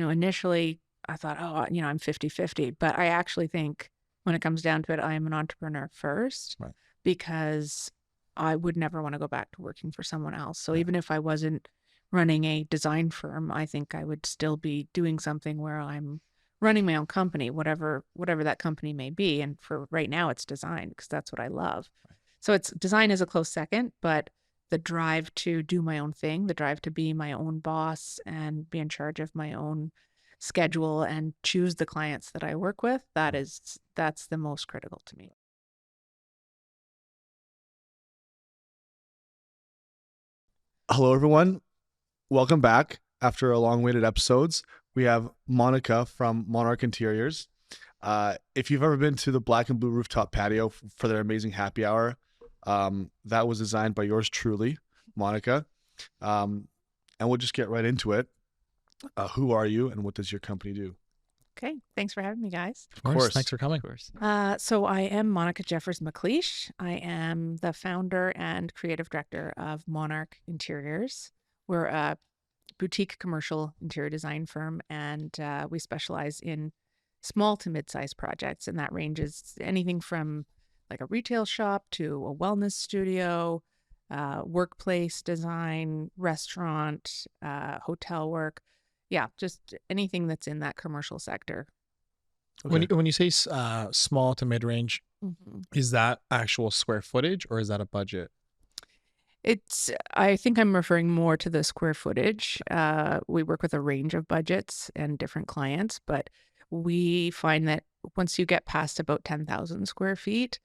initially I thought, oh, I'm 50-50, but I actually think when it comes down to it, I am an entrepreneur first, Right. because I would never want to go back to working for someone else. So Yeah. even if I wasn't running a design firm, I think I would still be doing something where I'm running my own company, whatever that company may be. And for right now, it's design, because that's what I love. Right. So design is a close second, but the drive to do my own thing, the drive to be my own boss and be in charge of my own schedule and choose the clients that I work with, that's the most critical to me. Hello, everyone. Welcome back. After a long-awaited episodes, we have Monica from MONARC Interiors. If you've ever been to the black and blue rooftop patio for their amazing happy hour, that was designed by yours truly, Monica. And we'll just get right into it. Who are you and what does your company do? Okay. Thanks for having me, guys. Of course. Thanks for coming. Of course. So I am Monica Jeffers Mcleish. I am the founder and creative director of MONARC Interiors. We're a boutique commercial interior design firm, and we specialize in small to mid-sized projects, and that ranges anything from like a retail shop to a wellness studio, workplace design, restaurant, hotel work. Yeah, just anything that's in that commercial sector. Okay. When you say small to mid-range, Mm-hmm. is that actual square footage or is that a budget? I think I'm referring more to the square footage. We work with a range of budgets and different clients, but we find that once you get past about 10,000 square feet,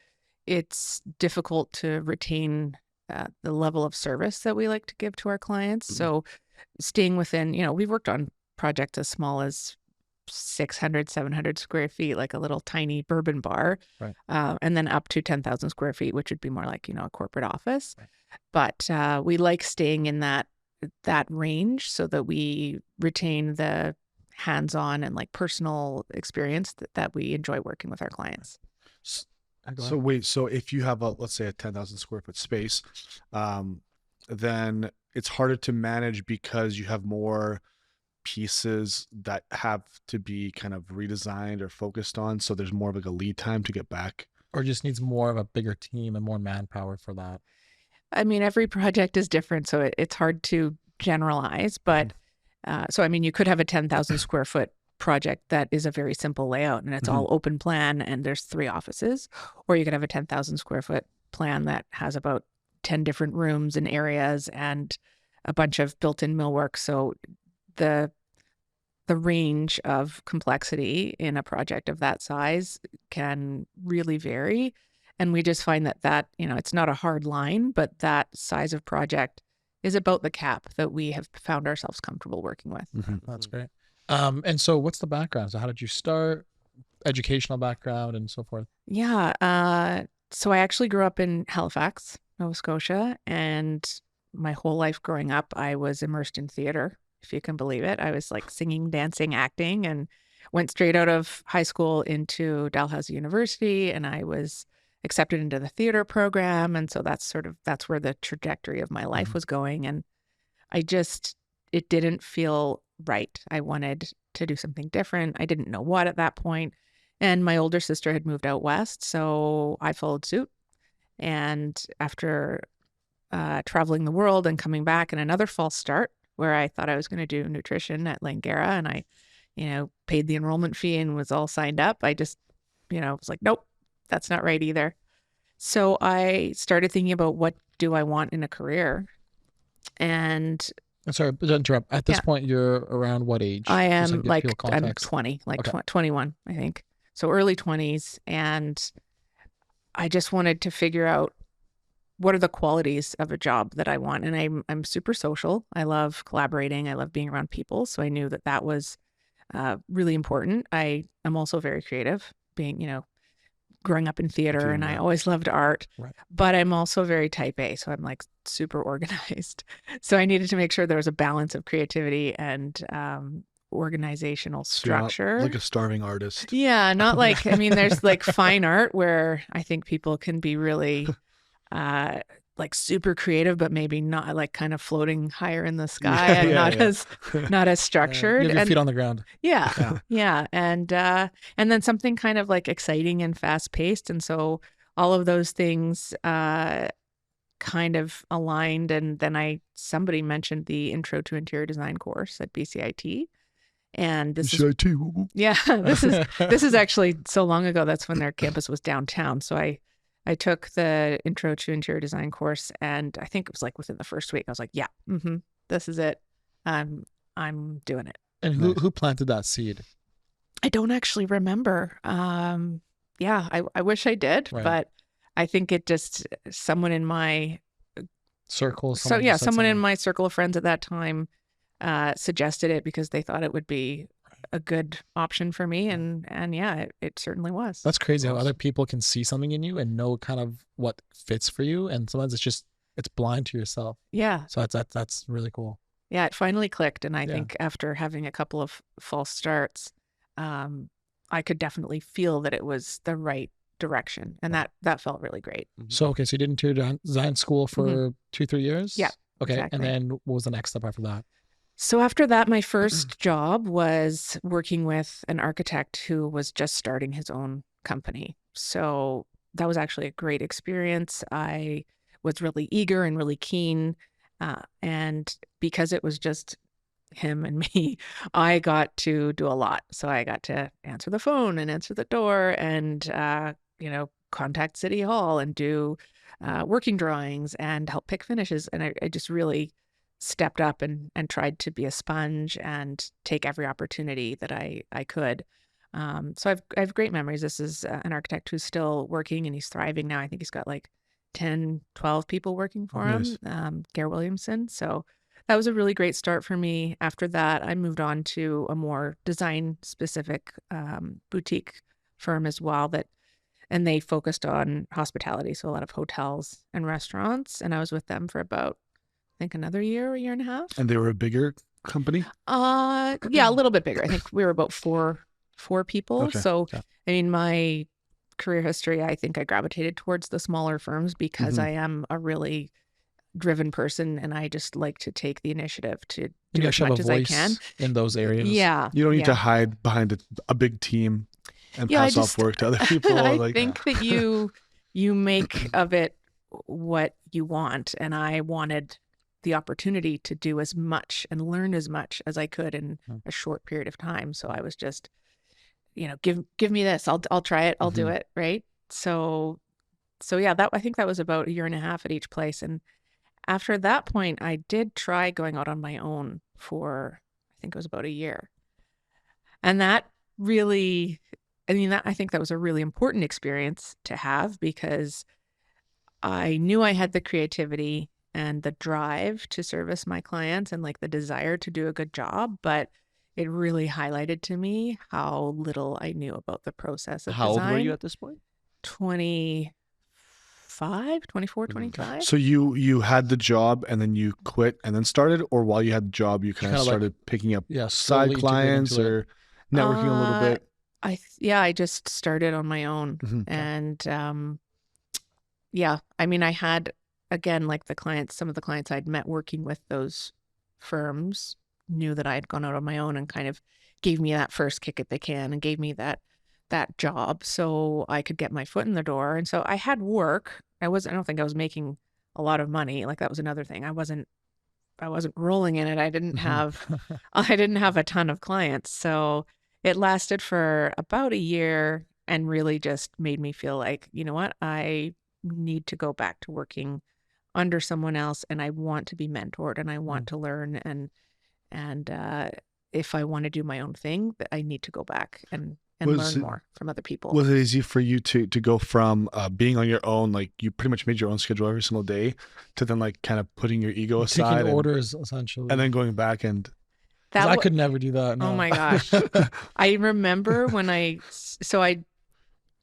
it's difficult to retain the level of service that we like to give to our clients. Mhm. So staying within, we've worked on projects as small as 600, 700 square feet, like a little tiny bourbon bar, Right. and then up to 10,000 square feet, which would be more like, a corporate office. Right. But we like staying in that range so that we retain the hands-on and like personal experience that we enjoy working with our clients. So wait, so if you have let's say a 10,000 square foot space, then it's harder to manage because you have more pieces that have to be kind of redesigned or focused on. So there's more of like a lead time to get back. Or just needs more of a bigger team and more manpower for that? I mean, every project is different, so it's hard to generalize, but so, I mean, you could have a 10,000 square foot project that is a very simple layout and it's all open plan and there's 3 offices, or you could have a 10,000 square foot plan that has about 10 different rooms and areas and a bunch of built-in millwork. So the range of complexity in a project of that size can really vary. And we just find that, it's not a hard line, but that size of project is about the cap that we have found ourselves comfortable working with. Mm-hmm. That's great. And so what's the background? So how did you start? Educational background and so forth? Yeah. So I actually grew up in Halifax, Nova Scotia, and my whole life growing up, I was immersed in theater, if you can believe it. I was like singing, dancing, acting, and went straight out of high school into Dalhousie University, and I was accepted into the theater program. And so that's where the trajectory of my life was going. And it didn't feel right. I wanted to do something different. I didn't know what at that point. And my older sister had moved out west, so I followed suit. And after traveling the world and coming back in another false start where I thought I was going to do nutrition at Langara, and I, paid the enrollment fee and was all signed up, I just, was like, nope, that's not right either. So I started thinking about, what do I want in a career? And I'm sorry to interrupt. At this point, you're around what age? I am I'm 20, Okay. 21, I think. So early 20s. And I just wanted to figure out, what are the qualities of a job that I want? And I'm super social. I love collaborating. I love being around people. So I knew that was really important. I am also very creative, being, growing up in theater, and I always loved art, Right. But I'm also very type A. So I'm like super organized. So I needed to make sure there was a balance of creativity and organizational structure. Like a starving artist. Yeah, not like, I mean, there's like fine art where I think people can be really like super creative, but maybe not, like kind of floating higher in the sky Yeah, and yeah, not yeah. as not as You structured. have your And feet on the ground. yeah, Yeah. yeah, and then something kind of like exciting and fast paced, and so all of those things kind of aligned. And then somebody mentioned the Intro to Interior Design course at BCIT, and this is CIT. Woo, woo. yeah, this is actually so long ago. That's when their campus was downtown. So I took the Intro to Interior Design course, and I think it was like within the first week, I was like, yeah, this is it. I'm doing it. And who planted that seed? I don't actually remember. Yeah, I wish I did, Right. but I think it just someone in my Circle. someone just said in something. my circle of friends at that time suggested it because they thought it would be a good option for me, and yeah, it certainly was. That's crazy how other people can see something in you and know kind of what fits for you, and sometimes it's blind to yourself. Yeah, So that's really cool. yeah, it finally clicked, and I Yeah. think after having a couple of false starts, I could definitely feel that it was the right direction, and that felt really great. So okay, so you did interior design school for 2-3 years? Yeah, Okay, exactly. and then what was the next step after that? So after that, my first job was working with an architect who was just starting his own company. So that was actually a great experience. I was really eager and really keen. And because it was just him and me, I got to do a lot. So I got to answer the phone and answer the door and, contact City Hall and do working drawings and help pick finishes. And I just really stepped up and tried to be a sponge and take every opportunity that I could. So I have great memories. This is an architect who's still working, and he's thriving now. I think he's got like 10, 12 people working for Nice. him, Gare Williamson. So that was a really great start for me. After that, I moved on to a more design specific boutique firm as well, and they focused on hospitality. So a lot of hotels and restaurants. And I was with them for about, I think, another year and a half. And they were a bigger company? Yeah, a little bit bigger. I think we were about four people. Okay. So, Yeah. I mean, my career history, I think I gravitated towards the smaller firms because Mhm. I am a really driven person, and I just like to take the initiative to You do as actually much have a as I voice can. in those areas. Yeah. You don't need yeah. to hide behind a big team and Yeah, I pass off just- work to other people. I like, think that you make of it what you want, and I wanted the opportunity to do as much and learn as much as I could in a short period of time. So I was just, give me this. I'll try it. I'll do it. Right. So yeah, I think that was about a year and a half at each place. And after that point, I did try going out on my own for, I think it was about a year. And that really, I think that was a really important experience to have, because I knew I had the creativity and the drive to service my clients and like the desire to do a good job, but it really highlighted to me how little I knew about the process of How old design. were you at this point? 24, 25. so you had the job and then you quit and then started, or while you had the job, you kind of kinda like- started picking up Yeah, side slowly integrating clients into it. or networking a little bit? I just started on my own. Mhm. And yeah, I had, again, like some of the clients I'd met working with those firms knew that I had gone out on my own and kind of gave me that first kick at the can and gave me that job so I could get my foot in the door. And so I had work. I don't think I was making a lot of money. Like that was another thing. I wasn't rolling in it. I didn't have a ton of clients. So it lasted for about a year and really just made me feel like, you know what, I need to go back to working under someone else, and I want to be mentored and I want to learn, and if I want to do my own thing, that I need to go back and learn more from other people. Was it easy for you to go from being on your own, like you pretty much made your own schedule every single day, to then like kind of putting your ego aside Taking and, orders essentially. and then going back and 'Cause That I wa- could never do that. Oh no. my gosh. I remember when I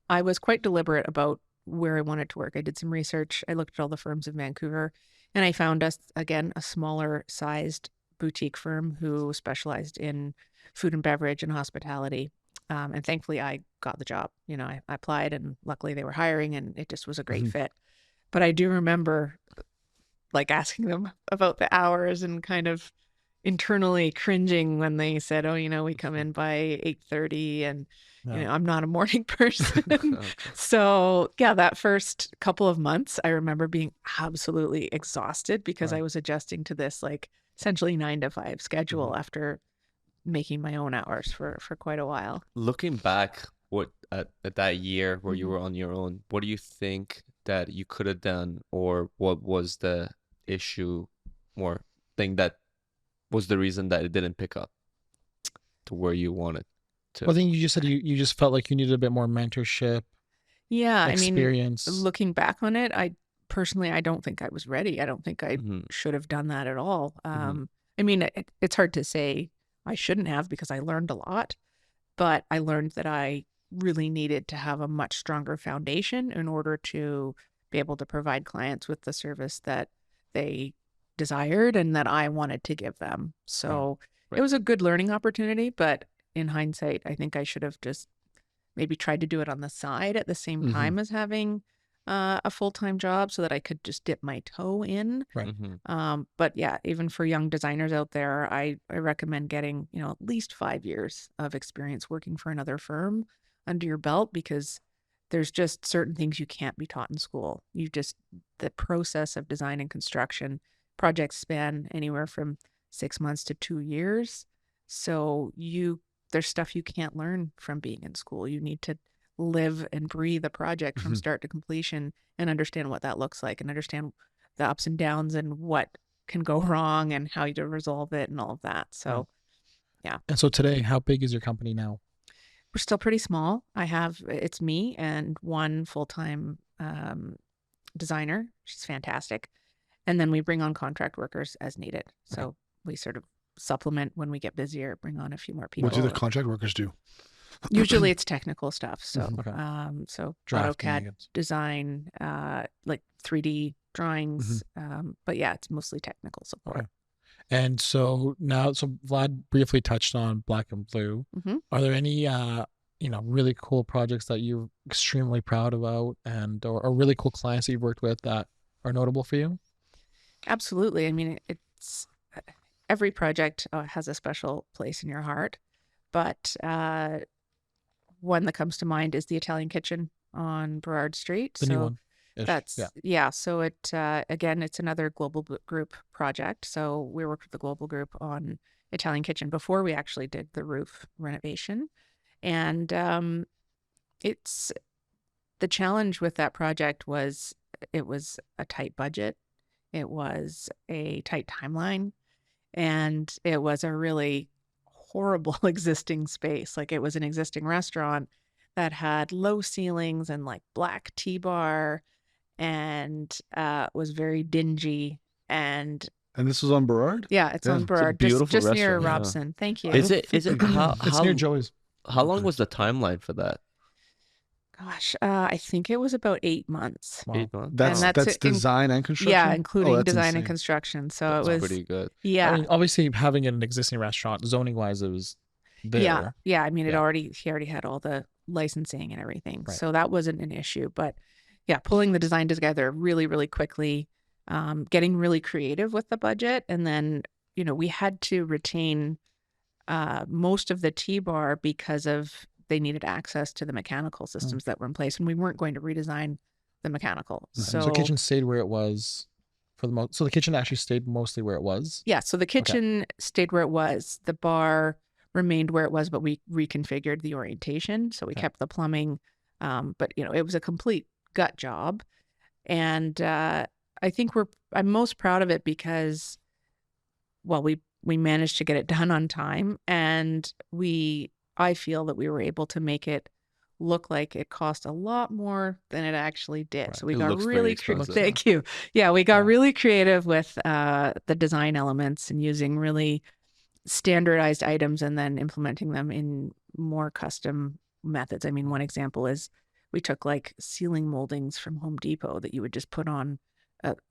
was quite deliberate about where I wanted to work. I did some research. I looked at all the firms in Vancouver, and I found us, again, a smaller sized boutique firm who specialized in food and beverage and hospitality. And thankfully I got the job. I applied, and luckily they were hiring, and it just was a great fit. But I do remember like asking them about the hours and kind of internally cringing when they said, oh, we come in by 8:30 and, Yeah. I'm not a morning person. Okay. So yeah, that first couple of months, I remember being absolutely exhausted because Right. I was adjusting to this like essentially 9 to 5 schedule after making my own hours for quite a while. Looking back, what at that year where you Mhm. were on your own, what do you think that you could have done, or what was the issue or thing that was the reason that it didn't pick up to where you wanted to? Well, I think you just said you just felt like you needed a bit more mentorship, Yeah, I mean, experience. looking back on it, I personally, I don't think I was ready. I don't think I Mhm. should have done that at all. Mhm. I mean, it's hard to say I shouldn't have because I learned a lot, but I learned that I really needed to have a much stronger foundation in order to be able to provide clients with the service that they desired and that I wanted to give them. So Right. it was a good learning opportunity, but in hindsight, I think I should have just maybe tried to do it on the side at the same Mhm. time as having a full-time job so that I could just dip my toe in. Right. Mhm. But yeah, even for young designers out there, I recommend getting, at least 5 years of experience working for another firm under your belt because there's just certain things you can't be taught in school. The process of design and construction projects span anywhere from 6 months to 2 years. So there's stuff you can't learn from being in school. You need to live and breathe a project from Mhm. start to completion and understand what that looks like and understand the ups and downs and what can go wrong and how to resolve it and all of that. So And so today, how big is your company now? we're still pretty small. It's me and one full-time designer. She's fantastic. And then we bring on contract workers as needed. So we sort of supplement when we get busier, bring on a few more people. What do the contract workers do? Usually it's technical stuff. So, Okay. so Drafting. AutoCAD design, like 3D drawings. But yeah, it's mostly technical support. Okay. And so now, so Vlad briefly touched on Black and Blue. Mhm. Are there any, really cool projects that you're extremely proud about or really cool clients that you've worked with that are notable for you? Absolutely. I mean, it's every project has a special place in your heart, but one that comes to mind is the Italian Kitchen on Burrard Street. The new one. Yeah. So again, it's another global group project. So we worked with the global group on Italian Kitchen before we actually did the roof renovation, and it's the challenge with that project was it was a tight budget, it was a tight timeline, and it was a really horrible existing space. Like it was an existing restaurant that had low ceilings and like black T-bar and was very dingy. And this was on Burrard? yeah, it's on It's a Burrard, beautiful just near restaurant, yeah. Robson. Thank you. Is it how It's near Joey's. how long was the timeline for that? Gosh, I think it was about 8 months. Wow. 8 months. That's And that's design and construction? Yeah, including that's design and insane. construction. So That's it was pretty good. Yeah. I mean, obviously having an existing restaurant, zoning wise, it was there. Yeah. I mean, Yeah. he already had all the licensing and everything. Right. So that wasn't an issue. But yeah, pulling the design together really, really quickly, getting really creative with the budget. And then, we had to retain most of the T-bar because they needed access to the mechanical systems that were in place. And we weren't going to redesign the mechanical. So the kitchen stayed where it was for the most. So the kitchen actually stayed mostly where it was. Yeah, so the kitchen stayed where it was. The bar remained where it was, but we reconfigured the orientation. So we kept the plumbing. But it was a complete gut job. And I think I'm most proud of it because, well, we managed to get it done on time, and I feel that we were able to make it look like it cost a lot more than it actually did. Right. So we It got looks very really expensive. thank you. Yeah, we got Yeah. really creative with the design elements and using really standardized items and then implementing them in more custom methods. I mean, one example is we took like ceiling moldings from Home Depot that you would just put on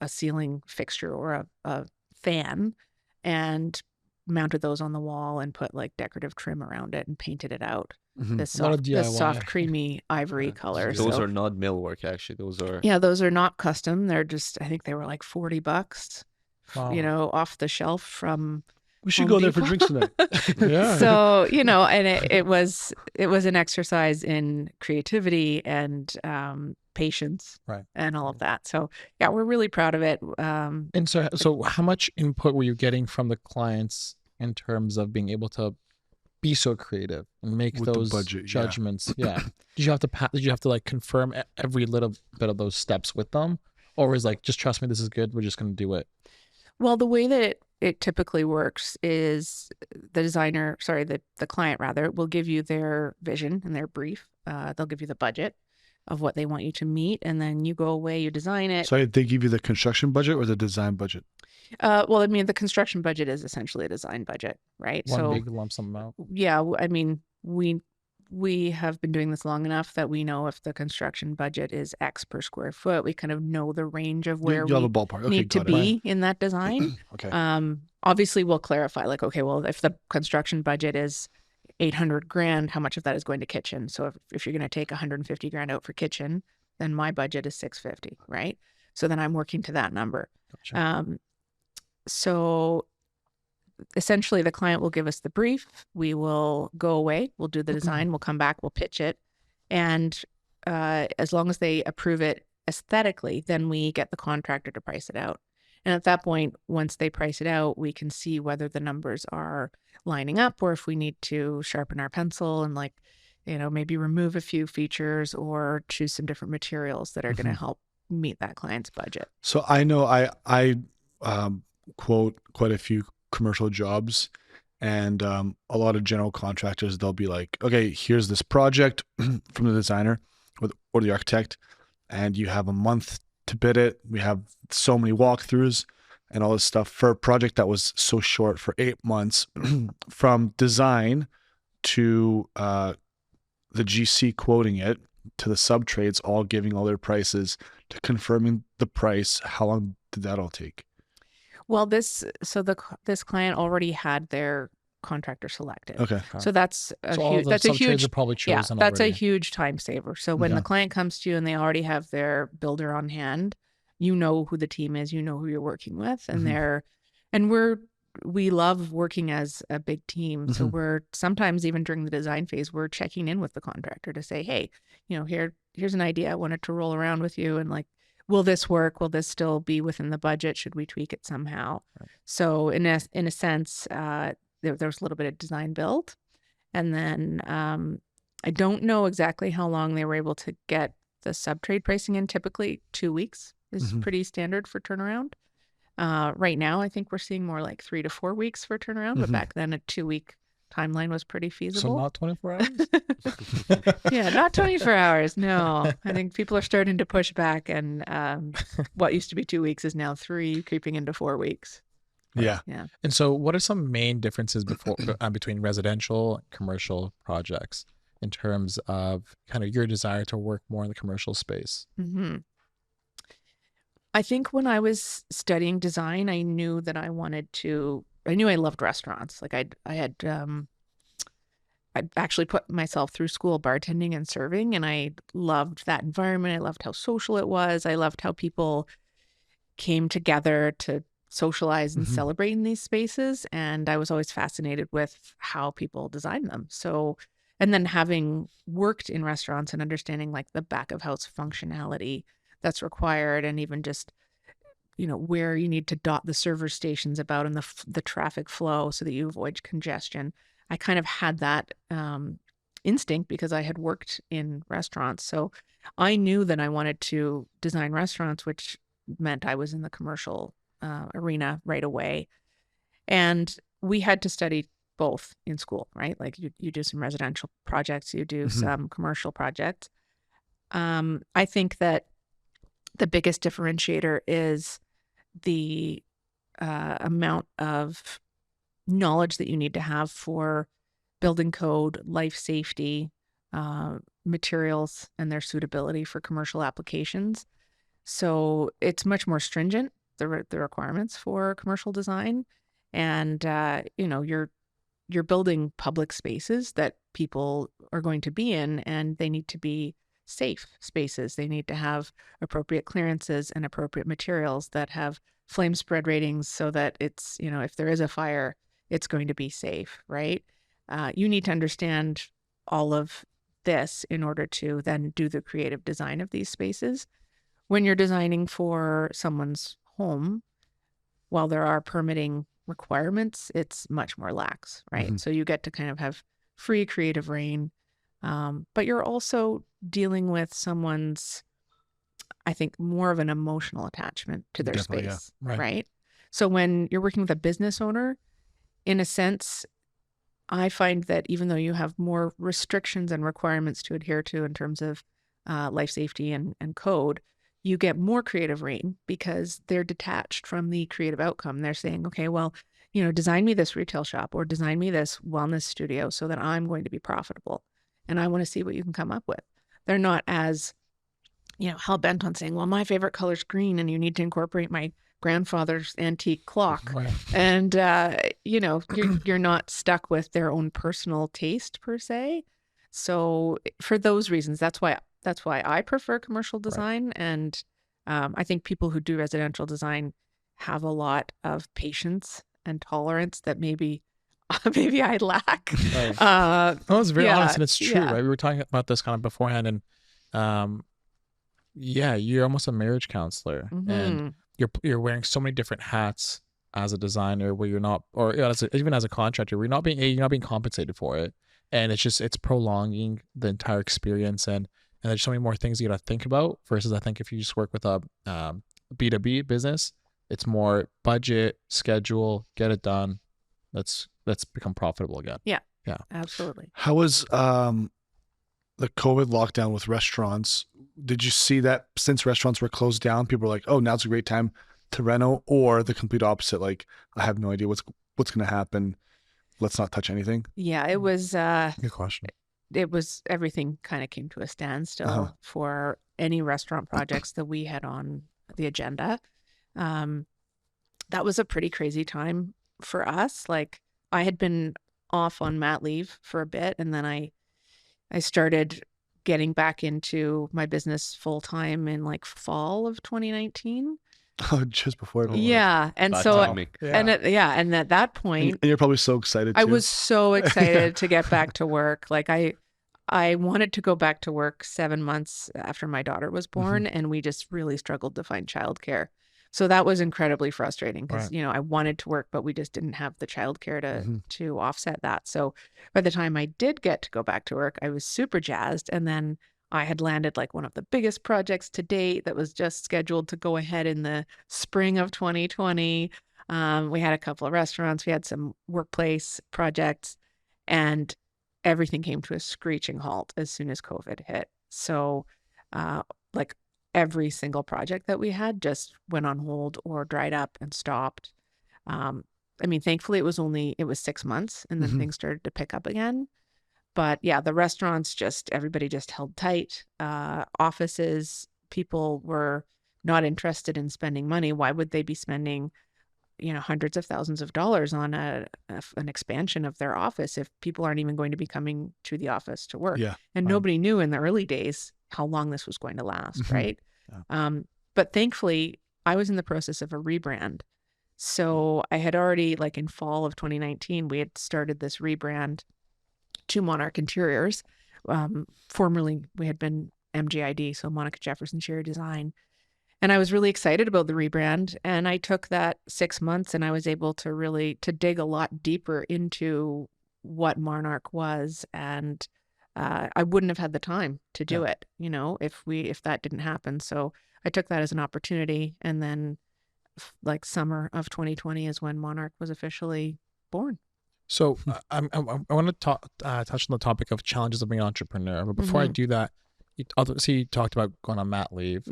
a ceiling fixture or a fan, and mounted those on the wall and put like decorative trim around it and painted it out. Mhm. This A lot of soft, DIY. creamy ivory Yeah. color. Those So are not millwork, actually. Those are yeah, those are not custom. They're just, I think they were like $40, you Wow. know, off the shelf from We should Home go there for Depot. drinks tonight. Yeah. So, you know, and it was an exercise in creativity and patience, Right. and all of that. So yeah, we're really proud of it. And so how much input were you getting from the clients in terms of being able to be so creative and make With the those budget, yeah. judgments? Yeah. Did you have to like confirm every little bit of those steps with them, or was like, just trust me, this is good, we're just going to do it? Well, the way that it typically works is the client rather, will give you their vision and their brief. They'll give you the budget of what they want you to meet, and then you go away, you design it. So they give you the construction budget or the design budget? Well, I mean, the construction budget is essentially a design budget, right? One big lump sum amount. Yeah, I mean, we have been doing this long enough that we know if the construction budget is X per square foot, we kind of know the range of where you have we a ballpark. Okay, need to got it. be in that design. Okay. Obviously we'll clarify like, okay, well, if the construction budget is 800 grand, how much of that is going to kitchen? So if you're going to take 150 grand out for kitchen, then my budget is 650, right? So then I'm working to that number. Gotcha. So essentially the client will give us the brief. We will go away. We'll do the design. We'll come back. We'll pitch it. And as long as they approve it aesthetically, then we get the contractor to price it out. And at that point, once they price it out, we can see whether the numbers are lining up or if we need to sharpen our pencil and like, you know, maybe remove a few features or choose some different materials that are going to help meet that client's budget. So I know I quote quite a few commercial jobs, and a lot of general contractors, they'll be like, okay, here's this project from the designer or the architect, and you have a month to bid it. We have so many walkthroughs and all this stuff for a project that was so short, for 8 months from design to the GC quoting it to the sub trades all giving all their prices to confirming the price. How long did that all take? Well, this client already had their contractor selected. Okay. So that's a So all huge, the that's a sub-trades huge, are probably yeah, chosen that's already. a huge time saver. So when Yeah. the client comes to you and they already have their builder on hand, you know who the team is, you know who you're working with, and we love working as a big team. So we're sometimes even during the design phase, we're checking in with the contractor to say, hey, you know, here's an idea I wanted to roll around with you, and like, will this work? Will this still be within the budget? Should we tweak it somehow? Right. So in a sense, there was a little bit of design build, and then I don't know exactly how long they were able to get the sub-trade pricing in. Typically 2 weeks is pretty standard for turnaround. Right now, I think we're seeing more like 3 to 4 weeks for turnaround, but back then a 2-week timeline was pretty feasible. So not 24 hours? Yeah, not 24 hours. No, I think people are starting to push back, and what used to be 2 weeks is now 3, creeping into 4 weeks. Yeah. Yeah. And so what are some main differences between residential and commercial projects in terms of kind of your desire to work more in the commercial space? I think when I was studying design, I knew that I loved restaurants. Like I'd actually put myself through school bartending and serving, and I loved that environment. I loved how social it was. I loved how people came together to socialize and celebrate in these spaces. And I was always fascinated with how people design them. So, and then having worked in restaurants and understanding like the back of house functionality that's required, and even just, you know, where you need to dot the server stations about and the traffic flow so that you avoid congestion. I kind of had that instinct because I had worked in restaurants. So I knew that I wanted to design restaurants, which meant I was in the commercial arena right away. And we had to study both in school, right? Like you do some residential projects, you do some commercial projects. I think that the biggest differentiator is the amount of knowledge that you need to have for building code, life safety, materials, and their suitability for commercial applications. So it's much more stringent, the requirements for commercial design. And you're building public spaces that people are going to be in, and they need to be safe spaces. They need to have appropriate clearances and appropriate materials that have flame spread ratings so that it's, if there is a fire, it's going to be safe, right? You need to understand all of this in order to then do the creative design of these spaces. When you're designing for someone's home, while there are permitting requirements, it's much more lax, right? So you get to kind of have free creative reign, but you're also dealing with someone's, I think, more of an emotional attachment to their Definitely, space, yeah. right? So when you're working with a business owner, in a sense, I find that even though you have more restrictions and requirements to adhere to in terms of life safety and code, you get more creative reign because they're detached from the creative outcome. They're saying, okay, well, design me this retail shop or design me this wellness studio so that I'm going to be profitable. And I want to see what you can come up with. They're not as, hell bent on saying, well, my favorite color is green and you need to incorporate my grandfather's antique clock. Right. And, you're not stuck with their own personal taste per se. So for those reasons, that's why I prefer commercial design. Right. And I think people who do residential design have a lot of patience and tolerance that maybe I lack. Right. I was very honest, and it's true, yeah. right? We were talking about this kind of beforehand, and you're almost a marriage counselor, and you're wearing so many different hats as a designer, where you're not, or even as a contractor, where you're not being compensated for it, and it's prolonging the entire experience, and there's so many more things you got to think about. Versus, I think if you just work with a B2B business, it's more budget, schedule, get it done. Let's become profitable again. Yeah. Yeah. Absolutely. How was the COVID lockdown with restaurants? Did you see that since restaurants were closed down, people were like, oh, now's a great time to reno, or the complete opposite? Like, I have no idea what's going to happen. Let's not touch anything. Yeah, it was, Good question. It was, everything kind of came to a standstill for any restaurant projects that we had on the agenda. That was a pretty crazy time for us. Like, I had been off on mat leave for a bit, and then I started getting back into my business full time in like fall of 2019. Oh, just before. Yeah. And Bad so, timing. and at that point, and you're probably so excited too. I was so excited to get back to work. Like I wanted to go back to work 7 months after my daughter was born, and we just really struggled to find childcare. So that was incredibly frustrating because, I wanted to work, but we just didn't have the childcare to offset that. So by the time I did get to go back to work, I was super jazzed. And then I had landed like one of the biggest projects to date that was just scheduled to go ahead in the spring of 2020. We had a couple of restaurants, we had some workplace projects, and everything came to a screeching halt as soon as COVID hit. So like every single project that we had just went on hold or dried up and stopped. Thankfully it was 6 months, and then things started to pick up again. But yeah, the restaurants, everybody just held tight. Offices, people were not interested in spending money. Why would they be spending, hundreds of thousands of dollars on an expansion of their office if people aren't even going to be coming to the office to work? Yeah. And nobody knew in the early days how long this was going to last, right? Yeah. But thankfully, I was in the process of a rebrand. So I had already, like in fall of 2019, we had started this rebrand to MONARC Interiors. Formerly, we had been MGID, so Monica Jeffers Interior Design. And I was really excited about the rebrand. And I took that 6 months, and I was able to dig a lot deeper into what MONARC was. And I wouldn't have had the time to do it, if that didn't happen. So I took that as an opportunity. And then like summer of 2020 is when MONARC was officially born. So I want to touch on the topic of challenges of being an entrepreneur. But before I do that, you talked about going on mat leave.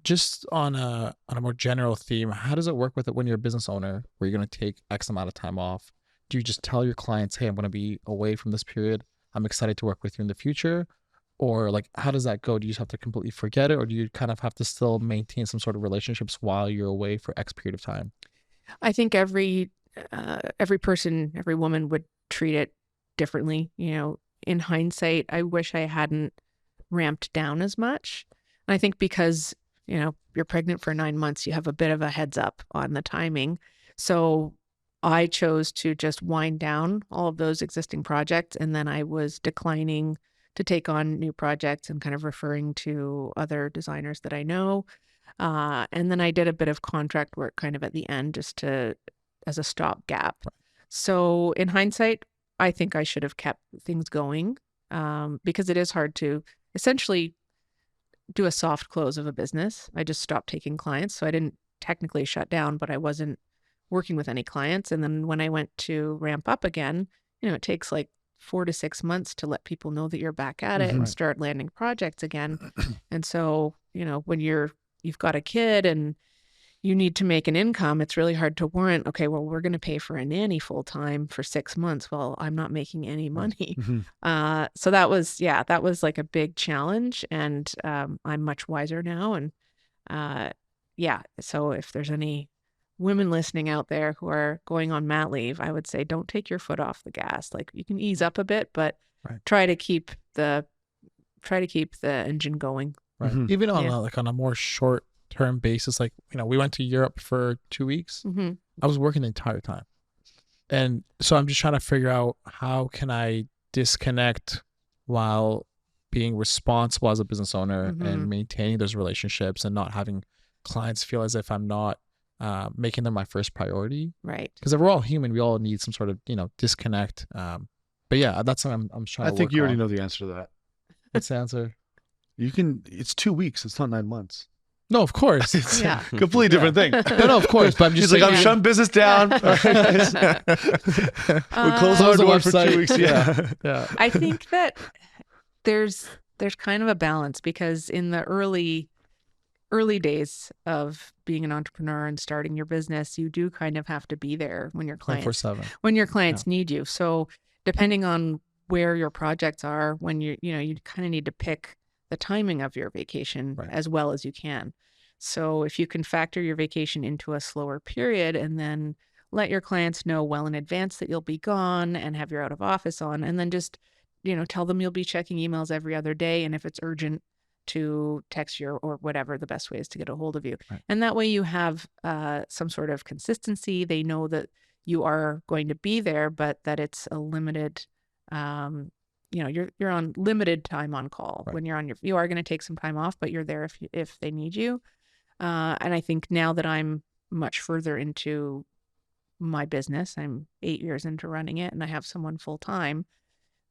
Just on a more general theme, how does it work with it when you're a business owner where you're going to take X amount of time off? Do you just tell your clients, hey, I'm going to be away from this period. I'm excited to work with you in the future? Or like, how does that go? Do you just have to completely forget it? Or do you kind of have to still maintain some sort of relationships while you're away for X period of time? I think every person, every woman would treat it differently. You know, in hindsight, I wish I hadn't ramped down as much. And I think because, you know, you're pregnant for 9 months, you have a bit of a heads up on the timing. So I chose to just wind down all of those existing projects. And then I was declining to take on new projects and kind of referring to other designers that I know. And then I did a bit of contract work kind of at the end just as a stopgap. So in hindsight, I think I should have kept things going because it is hard to essentially do a soft close of a business. I just stopped taking clients. So I didn't technically shut down, but I wasn't working with any clients. And then when I went to ramp up again, you know, it takes like 4 to 6 months to let people know that you're back at it and start landing projects again. And so, you know, when you've got a kid and you need to make an income, it's really hard to warrant, okay, well, we're going to pay for a nanny full time for 6 months. Well, I'm not making any money. So that was like a big challenge, and I'm much wiser now. And so if there's any women listening out there who are going on mat leave, I would say don't take your foot off the gas. Like, you can ease up a bit, but try to keep the engine going. Right. Even on on a more short term basis, like, you know, we went to Europe for 2 weeks. I was working the entire time, and so I'm just trying to figure out how can I disconnect while being responsible as a business owner and maintaining those relationships and not having clients feel as if I'm not making them my first priority. Right. Because if we're all human, we all need some sort of, you know, disconnect. But yeah, that's what I'm trying to work on. I think you already know the answer to that. What's the answer? It's 2 weeks. It's not 9 months. No, of course. It's a completely different thing. No, of course. But I'm just like, I'm shutting business down. We close our doors for 2 weeks. Yeah. I think that there's kind of a balance, because in the early days of being an entrepreneur and starting your business, you do kind of have to be there when your clients need you. So depending on where your projects are, when you kind of need to pick the timing of your vacation as well as you can. So if you can factor your vacation into a slower period and then let your clients know well in advance that you'll be gone and have your out of office on, and then just, you know, tell them you'll be checking emails every other day, and if it's urgent, to text you or whatever the best way is to get a hold of you. And that way you have some sort of consistency. They know that you are going to be there, but that it's a limited, you know, you're on limited time on call. When you are going to take some time off, but you're there if they need you. And I think now that I'm much further into my business, I'm 8 years into running it, and I have someone full time,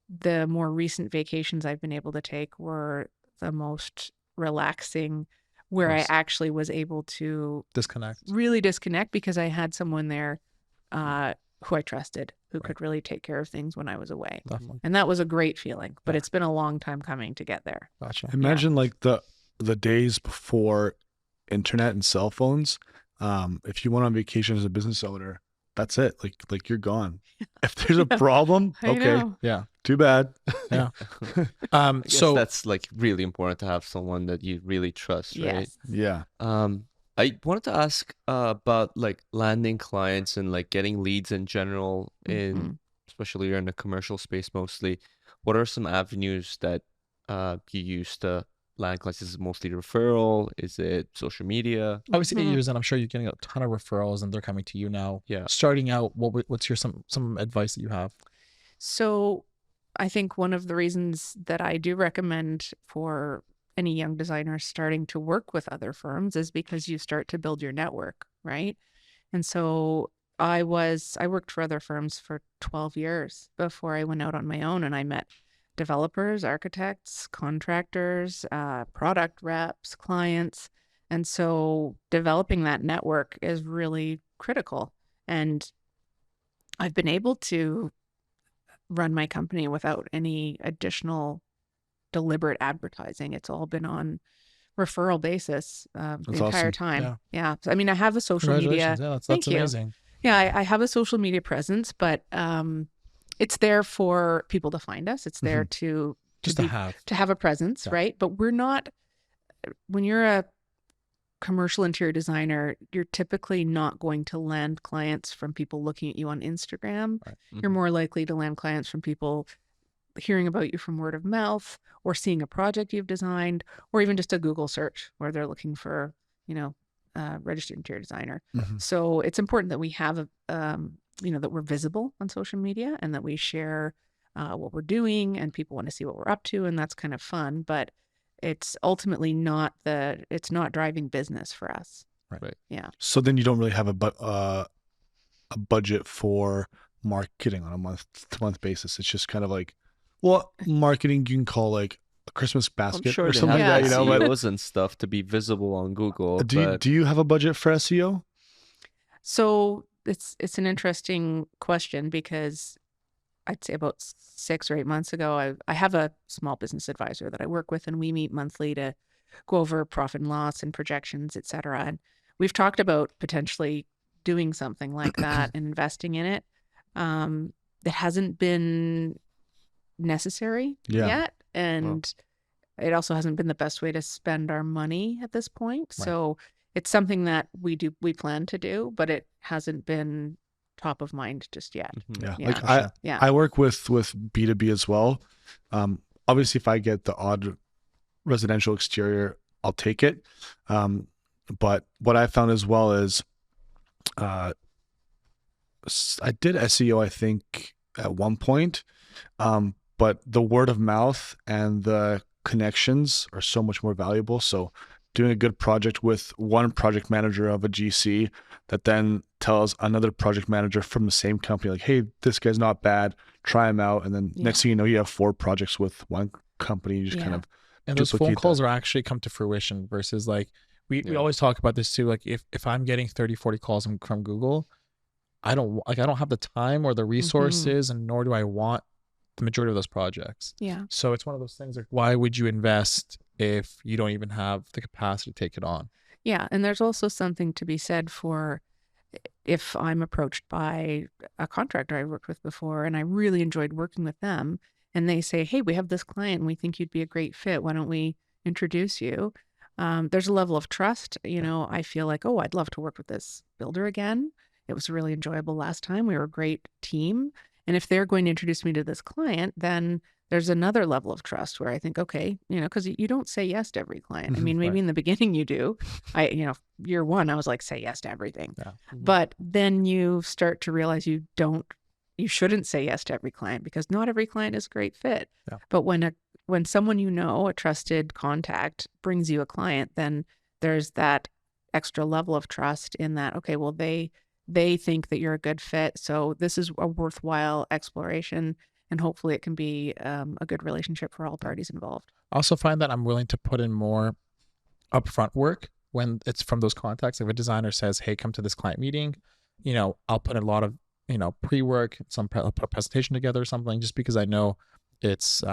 the more recent vacations I've been able to take were the most relaxing, where I actually was able to really disconnect, because I had someone there who I trusted, who could really take care of things when I was away. Definitely. And that was a great feeling, but it's been a long time coming to get there. Gotcha. Imagine like the days before internet and cell phones. If you went on vacation as a business owner, that's it. Like you're gone. If there's a problem, okay. Yeah. Too bad. Yeah. I guess so that's like really important to have someone that you really trust, right? Yeah. I wanted to ask about like landing clients and like getting leads in general, especially you're in the commercial space mostly. What are some avenues that you use to land clients? Is it mostly referral? Is it social media? Obviously 8 years in, I'm sure you're getting a ton of referrals and they're coming to you now. Yeah. Starting out, what's your some advice that you have? So I think one of the reasons that I do recommend for any young designers starting to work with other firms is because you start to build your network, right? And so I worked for other firms for 12 years before I went out on my own, and I met developers, architects, contractors, product reps, clients. And so developing that network is really critical. And I've been able to run my company without any additional deliberate advertising. It's all been on referral basis the entire time. Yeah. I mean, I have a social media. Yeah, that's amazing. Yeah, I have a social media presence, but it's there for people to find us. It's there to have a presence, right? But we're not, when you're commercial interior designer, you're typically not going to land clients from people looking at you on Instagram. Right. You're more likely to land clients from people hearing about you from word of mouth, or seeing a project you've designed, or even just a Google search where they're looking for, registered interior designer. So it's important that we have that we're visible on social media, and that we share what we're doing, and people want to see what we're up to, and that's kind of fun. But it's ultimately it's not driving business for us. Right. Yeah. So then you don't really have a budget for marketing on a month-to-month basis. It's just kind of like, well, marketing you can call like a Christmas basket sure or they something like have that, But SEOs and stuff to be visible on Google. do you have a budget for SEO? So it's an interesting question, because I'd say about 6 or 8 months ago, I have a small business advisor that I work with, and we meet monthly to go over profit and loss and projections, et cetera. And we've talked about potentially doing something like that and investing in it. It hasn't been necessary yet. And it also hasn't been the best way to spend our money at this point. Right. So it's something that we plan to do, but it hasn't been top of mind just yet. I work with B2B as well. Obviously if I get the odd residential exterior, I'll take it. But what I found as well is I did SEO, I think, at one point, but the word of mouth and the connections are so much more valuable. So doing a good project with one project manager of a GC that then tells another project manager from the same company, like, hey, this guy's not bad, try him out. And then next thing you know, you have 4 projects with one company. You just kind of and those phone duplicate calls that. are actually come to fruition versus like, we always talk about this too. Like if I'm getting 30, 40 calls from Google, I don't have the time or the resources, and nor do I want the majority of those projects. Yeah. So it's one of those things like, why would you invest if you don't even have the capacity to take it on? Yeah. And there's also something to be said for, if I'm approached by a contractor I worked with before and I really enjoyed working with them, and they say, hey, we have this client and we think you'd be a great fit, why don't we introduce you? There's a level of trust. I feel like, oh, I'd love to work with this builder again. It was really enjoyable last time. We were a great team. And if they're going to introduce me to this client, then there's another level of trust where I think, okay, because you don't say yes to every client. I mean, maybe in the beginning you do. Year one, I was like, say yes to everything. Yeah. But then you start to realize you shouldn't say yes to every client, because not every client is a great fit. Yeah. But when someone a trusted contact, brings you a client, then there's that extra level of trust in that, okay, well, they think that you're a good fit. So this is a worthwhile exploration, and hopefully it can be a good relationship for all parties involved. I also find that I'm willing to put in more upfront work when it's from those contacts. If a designer says, hey, come to this client meeting, I'll put in a lot of, pre-work, put a presentation together or something, just because I know it's,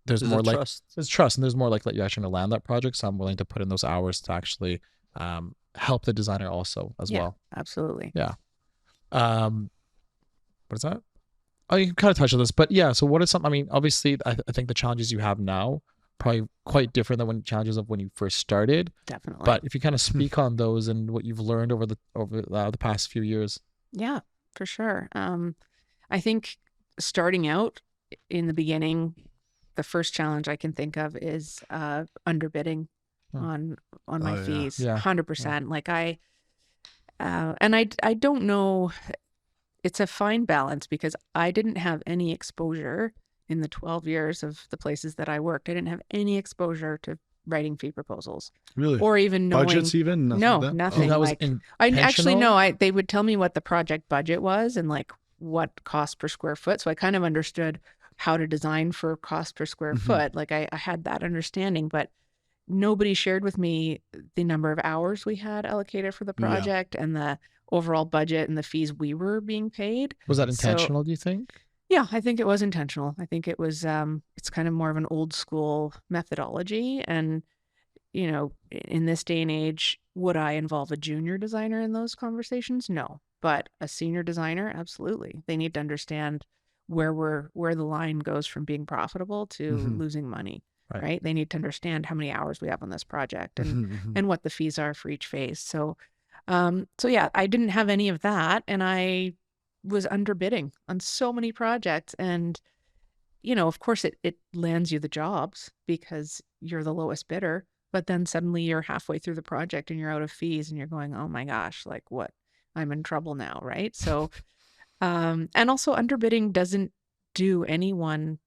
there's more like trust. There's trust, and there's more likely you're actually going to land that project. So I'm willing to put in those hours to actually help the designer also as well. Absolutely. Yeah. What is that? Oh, you can kind of touch on this, but yeah. So what is something? I mean, obviously, I think the challenges you have now probably quite different than challenges of when you first started. Definitely. But if you kind of speak on those and what you've learned over the past few years. Yeah, for sure. I think starting out in the beginning, the first challenge I can think of is underbidding on my fees. Yeah. 100%. Like and I don't know. It's a fine balance, because I didn't have any exposure in the 12 years of the places that I worked. I didn't have any exposure to writing fee proposals. Really? Or even knowing Budgets even? Nothing like that? Nothing. That was they would tell me what the project budget was and like what cost per square foot. So I kind of understood how to design for cost per square foot. Like I had that understanding, but nobody shared with me the number of hours we had allocated for the project and the overall budget and the fees we were being paid. Was that intentional, do you think? Yeah, I think it was intentional. I think it was, it's kind of more of an old school methodology. And, in this day and age, would I involve a junior designer in those conversations? No, but a senior designer, absolutely. They need to understand where the line goes from being profitable to losing money. right? They need to understand how many hours we have on this project and what the fees are for each phase. So, yeah, I didn't have any of that, and I was underbidding on so many projects. And, of course it lands you the jobs because you're the lowest bidder, but then suddenly you're halfway through the project and you're out of fees and you're going, oh my gosh, like what? I'm in trouble now, right? So, and also underbidding doesn't do anyone,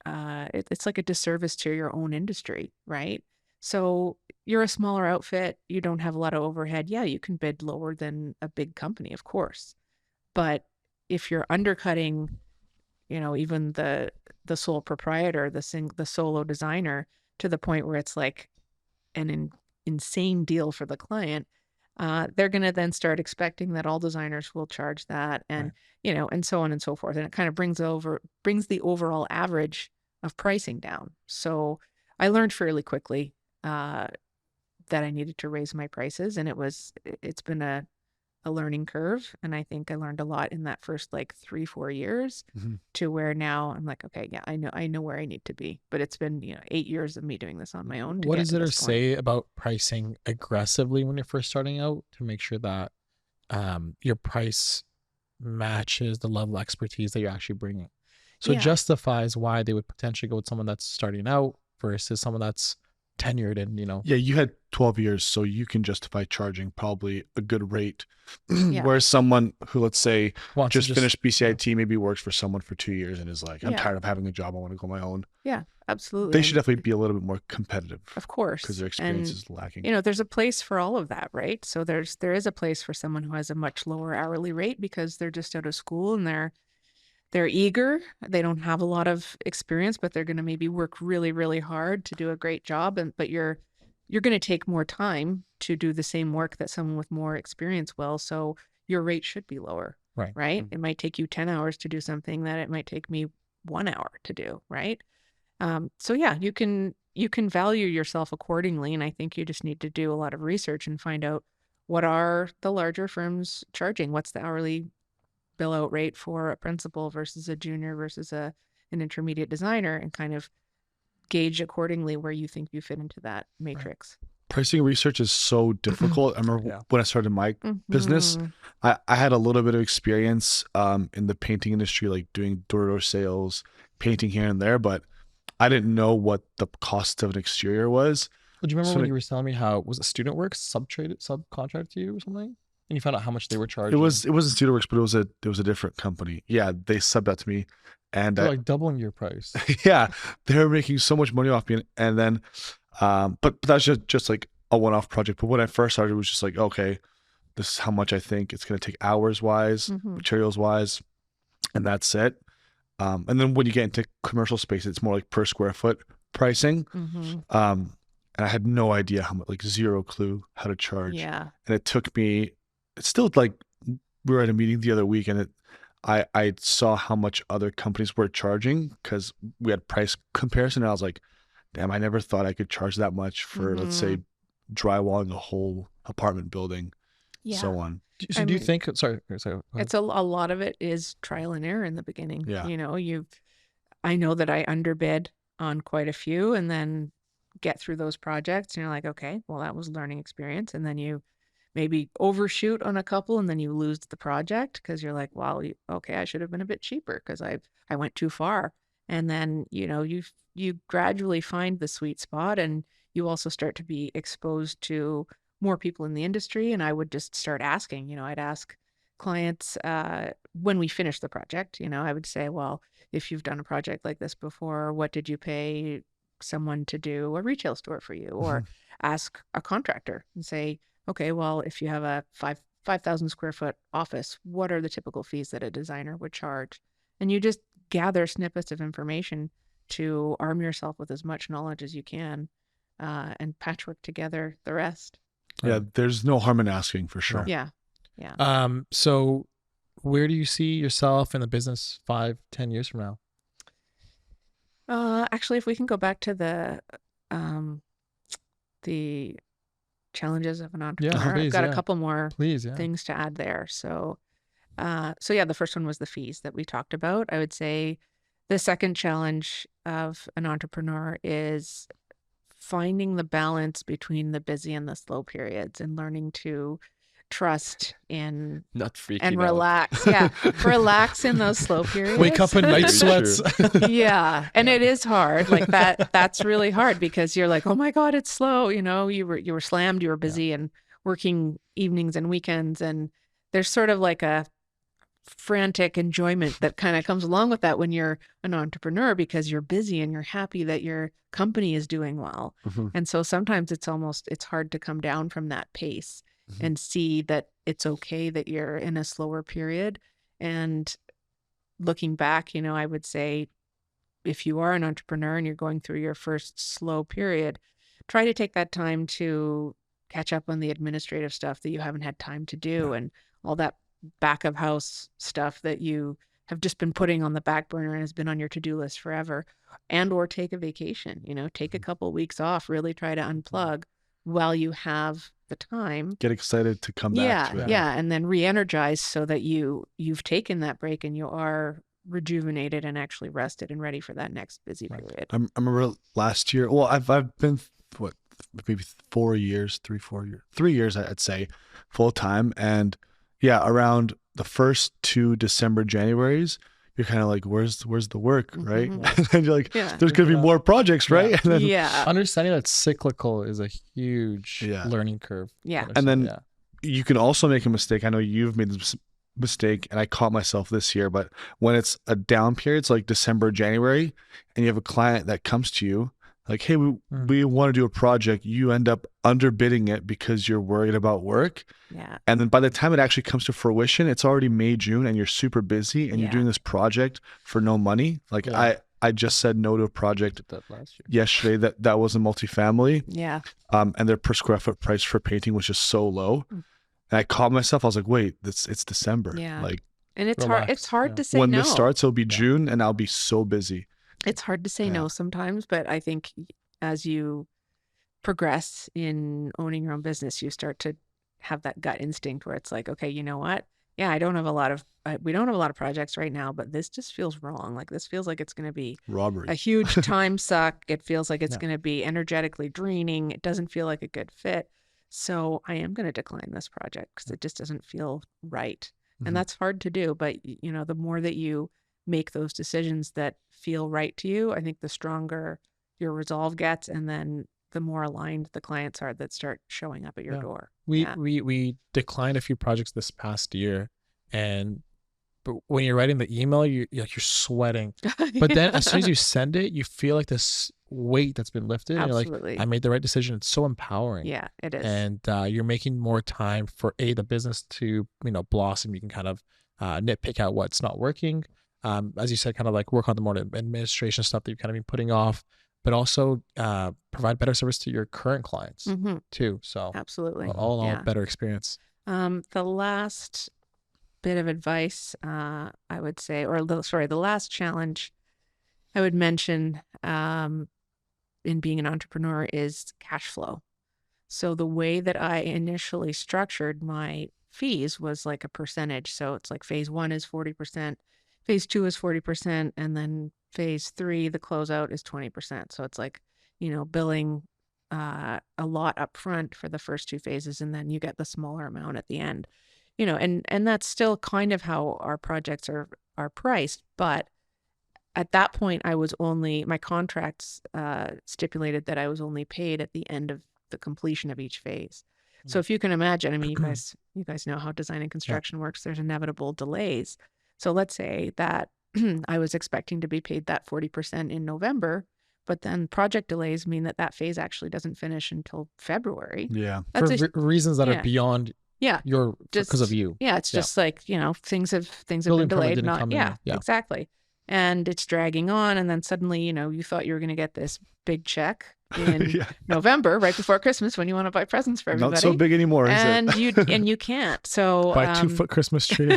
it's like a disservice to your own industry, right? So you're a smaller outfit, you don't have a lot of overhead. Yeah, you can bid lower than a big company, of course. But if you're undercutting, even the sole proprietor, the solo designer, to the point where it's like an insane deal for the client, they're going to then start expecting that all designers will charge that, and and so on and so forth, and it kind of brings the overall average of pricing down. So I learned fairly quickly that I needed to raise my prices, and it's been a learning curve, and I think I learned a lot in that first like 3-4 years, to where now I'm like, okay, yeah, I know where I need to be. But it's been 8 years of me doing this on my own. What does it say about pricing aggressively when you're first starting out to make sure that your price matches the level of expertise that you're actually bringing? So it justifies why they would potentially go with someone that's starting out versus someone that's tenured and Yeah, you had 12 years, so you can justify charging probably a good rate. Whereas someone who, let's say, just finished BCIT, maybe works for someone for 2 years and is like, I'm tired of having a job, I want to go my own. Yeah, absolutely. They should definitely be a little bit more competitive. Of course. Because their experience is lacking. There's a place for all of that, right? So there is a place for someone who has a much lower hourly rate because they're just out of school and they're eager. They don't have a lot of experience, but they're going to maybe work really, really hard to do a great job. But you're going to take more time to do the same work that someone with more experience will. So your rate should be lower, right? It might take you 10 hours to do something that it might take me 1 hour to do, right? So yeah, you can value yourself accordingly. And I think you just need to do a lot of research and find out, what are the larger firms charging? What's the hourly bill out rate for a principal versus a junior versus an intermediate designer, and kind of gauge accordingly where you think you fit into that matrix. Pricing research is so difficult. I remember when I started my business, I had a little bit of experience in the painting industry, like doing door-to-door sales, painting here and there, but I didn't know what the cost of an exterior was. Well, do you remember when you were telling me how, was it Student Works subcontract to you or something? And you found out how much they were charging? It wasn't StudentWorks, but it was a different company. Yeah, they subbed that to me, and they're like doubling your price. Yeah, they were making so much money off me, and then, but that's just like a one-off project. But when I first started, it was just like, okay, this is how much I think it's going to take hours wise, materials wise, and that's it. And then when you get into commercial space, it's more like per square foot pricing. And I had no idea how much, like zero clue how to charge. Yeah, and it took me. It's still like, we were at a meeting the other week, and I saw how much other companies were charging because we had price comparison, and I was like, damn, I never thought I could charge that much for, let's say, drywalling a whole apartment building, so on. So do you think, sorry, it's a lot of it is trial and error in the beginning. Yeah. I know that I underbid on quite a few, and then get through those projects and you're like, okay, well, that was learning experience. And then you maybe overshoot on a couple, and then you lose the project because you're like, well, okay, I should have been a bit cheaper because I went too far. And then, you gradually find the sweet spot, and you also start to be exposed to more people in the industry. And I would just start asking, I'd ask clients when we finish the project, I would say, well, if you've done a project like this before, what did you pay someone to do a retail store for you? Or ask a contractor and say, okay, well, if you have a 5,000 square foot office, what are the typical fees that a designer would charge? And you just gather snippets of information to arm yourself with as much knowledge as you can, and patchwork together the rest. Yeah, there's no harm in asking, for sure. Yeah. So where do you see yourself in the business 5-10 years from now? Actually, if we can go back to the challenges of an entrepreneur, I've got a couple more things to add there. So yeah, the first one was the fees that we talked about. I would say the second challenge of an entrepreneur is finding the balance between the busy and the slow periods and learning to trust in Not freaking and out. relax. Yeah. Relax in those slow periods. Wake up in night Very sweats. Yeah. And it is hard. Like that's really hard because you're like, oh my God, it's slow. You know, you were slammed, you were busy and working evenings and weekends. And there's sort of like a frantic enjoyment that kind of comes along with that when you're an entrepreneur because you're busy and you're happy that your company is doing well. Mhm. And so sometimes it's hard to come down from that pace and see that it's okay that you're in a slower period. And looking back, you know, I would say if you are an entrepreneur and you're going through your first slow period, try to take that time to catch up on the administrative stuff that you haven't had time to do and all that back of house stuff that you have just been putting on the back burner and has been on your to-do list forever, and or take a vacation, you know, take a couple weeks off, really try to unplug while you have the time. Get excited to come back to it. Yeah, and then re-energize so that you've taken that break and you are rejuvenated and actually rested and ready for that next busy period. I remember last year. Well, I've been maybe 3 years, I'd say, full time, and yeah, around the first 2 December Januaries, you're kind of like, where's the work, right? And you're like, there's gonna be more projects, right? And then, Understanding that cyclical is a huge learning curve. And then you can also make a mistake. I know you've made this mistake, and I caught myself this year, but when it's a down period, it's like December, January, and you have a client that comes to you like, hey, we want to do a project. You end up underbidding it because you're worried about work. Yeah. And then by the time it actually comes to fruition, it's already May, June, and you're super busy and you're doing this project for no money. Like I just said no to a project yesterday that was a multifamily. Yeah. And their per square foot price for painting was just so low. And I caught myself, I was like, wait, it's December. Yeah. Like, and it's hard to say when no. this starts, it'll be June and I'll be so busy. It's hard to say no sometimes, but I think as you progress in owning your own business, you start to have that gut instinct where it's like, okay, you know what? Yeah, we don't have a lot of projects right now, but this just feels wrong. Like this feels like it's going to be robbery, a huge time suck. It feels like it's going to be energetically draining. It doesn't feel like a good fit. So I am going to decline this project because it just doesn't feel right. And that's hard to do. But, you know, the more that you make those decisions that feel right to you, I think the stronger your resolve gets, and then the more aligned the clients are that start showing up at your door. We declined a few projects this past year, but when you're writing the email, you're sweating. But then as soon as you send it, you feel like this weight that's been lifted. Absolutely. You're like, I made the right decision. It's so empowering. Yeah, it is. And you're making more time for the business to blossom. You can kind of nitpick out what's not working. As you said, kind of like work on the more administration stuff that you've kind of been putting off, but also provide better service to your current clients too. So absolutely, all in all, better experience. The last bit of advice I would say, the last challenge I would mention in being an entrepreneur is cash flow. So the way that I initially structured my fees was like a percentage. So it's like phase 1 is 40%. Phase 2 is 40%, and then phase 3, the closeout, is 20%. So it's like, billing a lot up front for the first 2 phases, and then you get the smaller amount at the end. And that's still kind of how our projects are priced. But at that point, my contracts stipulated that I was only paid at the end of the completion of each phase. So if you can imagine, I mean, you guys know how design and construction works. There's inevitable delays. So let's say that I was expecting to be paid that 40% in November, but then project delays mean that phase actually doesn't finish until February. Yeah. That's for reasons that are beyond because of you. Yeah. It's just like, things have been delayed. Exactly. And it's dragging on. And then suddenly, you thought you were going to get this big check in November, right before Christmas, when you want to buy presents for everybody. Not so big anymore, is it? And you can't. So buy 2-foot Christmas tree.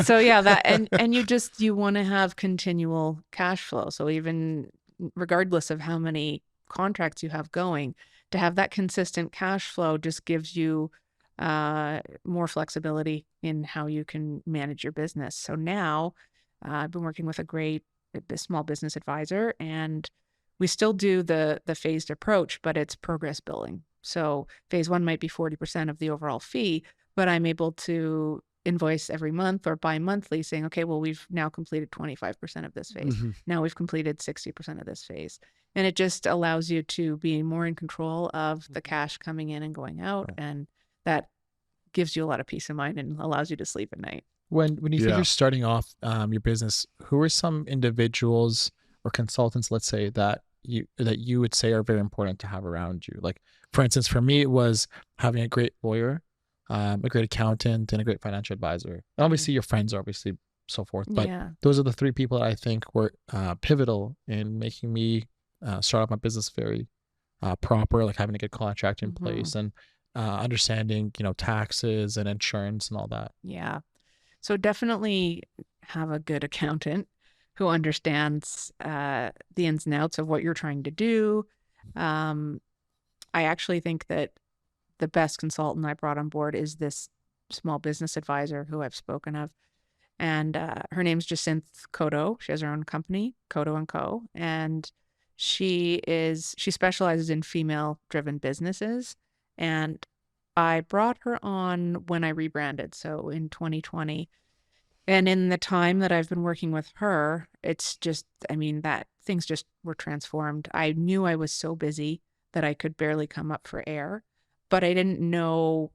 So you want to have continual cash flow. So even regardless of how many contracts you have going, to have that consistent cash flow just gives you more flexibility in how you can manage your business. So now I've been working with a great a small business advisor, and we still do the phased approach, but it's progress billing. So phase 1 might be 40% of the overall fee, but I'm able to invoice every month or bi-monthly saying, okay, well, we've now completed 25% of this phase. Mm-hmm. Now we've completed 60% of this phase. And it just allows you to be more in control of the cash coming in and going out. Right. And that gives you a lot of peace of mind and allows you to sleep at night. When you think Yeah. you're starting off your business, who are some individuals or consultants, let's say, that you would say are very important to have around you? Like, for instance, for me, it was having a great lawyer, a great accountant, and a great financial advisor. And obviously, your friends are obviously so forth. But Yeah. those are the 3 people that I think were pivotal in making me start off my business very proper, like having a good contract in place and understanding, taxes and insurance and all that. Yeah. So definitely have a good accountant who understands the ins and outs of what you're trying to do. I actually think that the best consultant I brought on board is this small business advisor who I've spoken of. And her name's Jacinth Cotto. She has her own company, Cotto & Co. And she specializes in female-driven businesses. And I brought her on when I rebranded, so in 2020. And in the time that I've been working with her, it's just, that things just were transformed. I knew I was so busy that I could barely come up for air, but I didn't know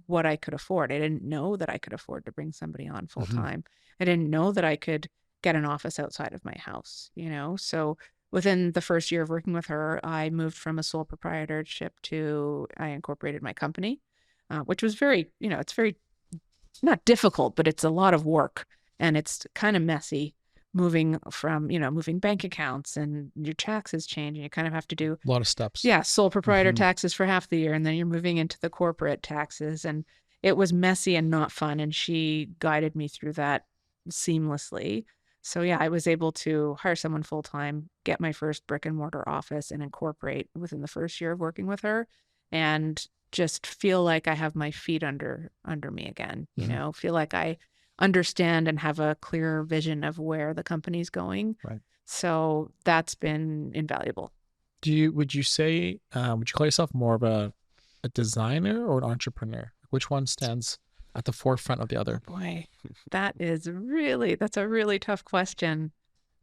what I could afford. I didn't know that I could afford to bring somebody on full time. I didn't know that I could get an office outside of my house, So within the first year of working with her, I moved from a sole proprietorship to I incorporated my company, which was very, it's very not difficult, but it's a lot of work and it's kind of messy moving bank accounts and your taxes change and you kind of have to do A lot of steps. Yeah, sole proprietor taxes for half the year, and then you're moving into the corporate taxes, and it was messy and not fun, and she guided me through that seamlessly. So yeah, I was able to hire someone full-time, get my first brick and mortar office, and incorporate within the first year of working with her, and just feel like I have my feet under me again, feel like I understand and have a clear vision of where the company's going. Right. So that's been invaluable. Would you call yourself more of a designer or an entrepreneur? Which one stands at the forefront of the other? Boy, that's a really tough question.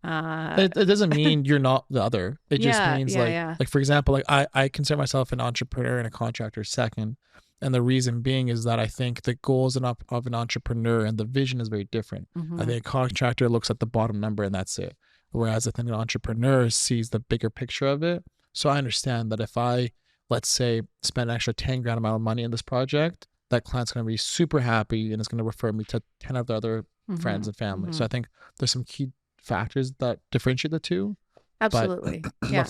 It doesn't mean you're not the other. It just means like for example, like I consider myself an entrepreneur and a contractor second. And the reason being is that I think the goals of an entrepreneur and the vision is very different. I think a contractor looks at the bottom number and that's it. Whereas I think an entrepreneur sees the bigger picture of it. So I understand that if I, let's say, spend an extra 10 grand amount of money in this project, that client's going to be super happy and it's going to refer me to 10 of the other friends and family. So I think there's some key factors that differentiate the two. Absolutely. Yeah.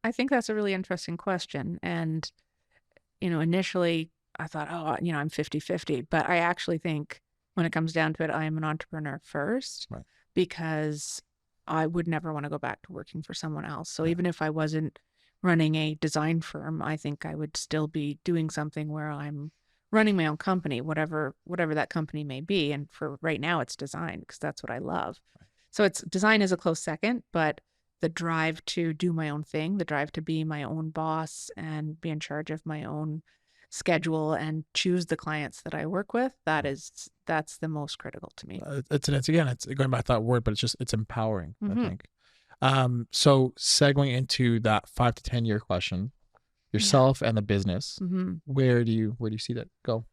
I think that's a really interesting question. And, initially I thought, I'm 50-50, but I actually think when it comes down to it, I am an entrepreneur first, right, because I would never want to go back to working for someone else. So even if I wasn't running a design firm, I think I would still be doing something where I'm running my own company, whatever that company may be. And for right now, it's design because that's what I love. Right. So design is a close second, but the drive to do my own thing, the drive to be my own boss and be in charge of my own schedule and choose the clients that I work with, that's the most critical to me. It's going back to that word, but it's empowering, I think. So segueing into that 5 to 10 year question, yourself and the business, where do you see that go?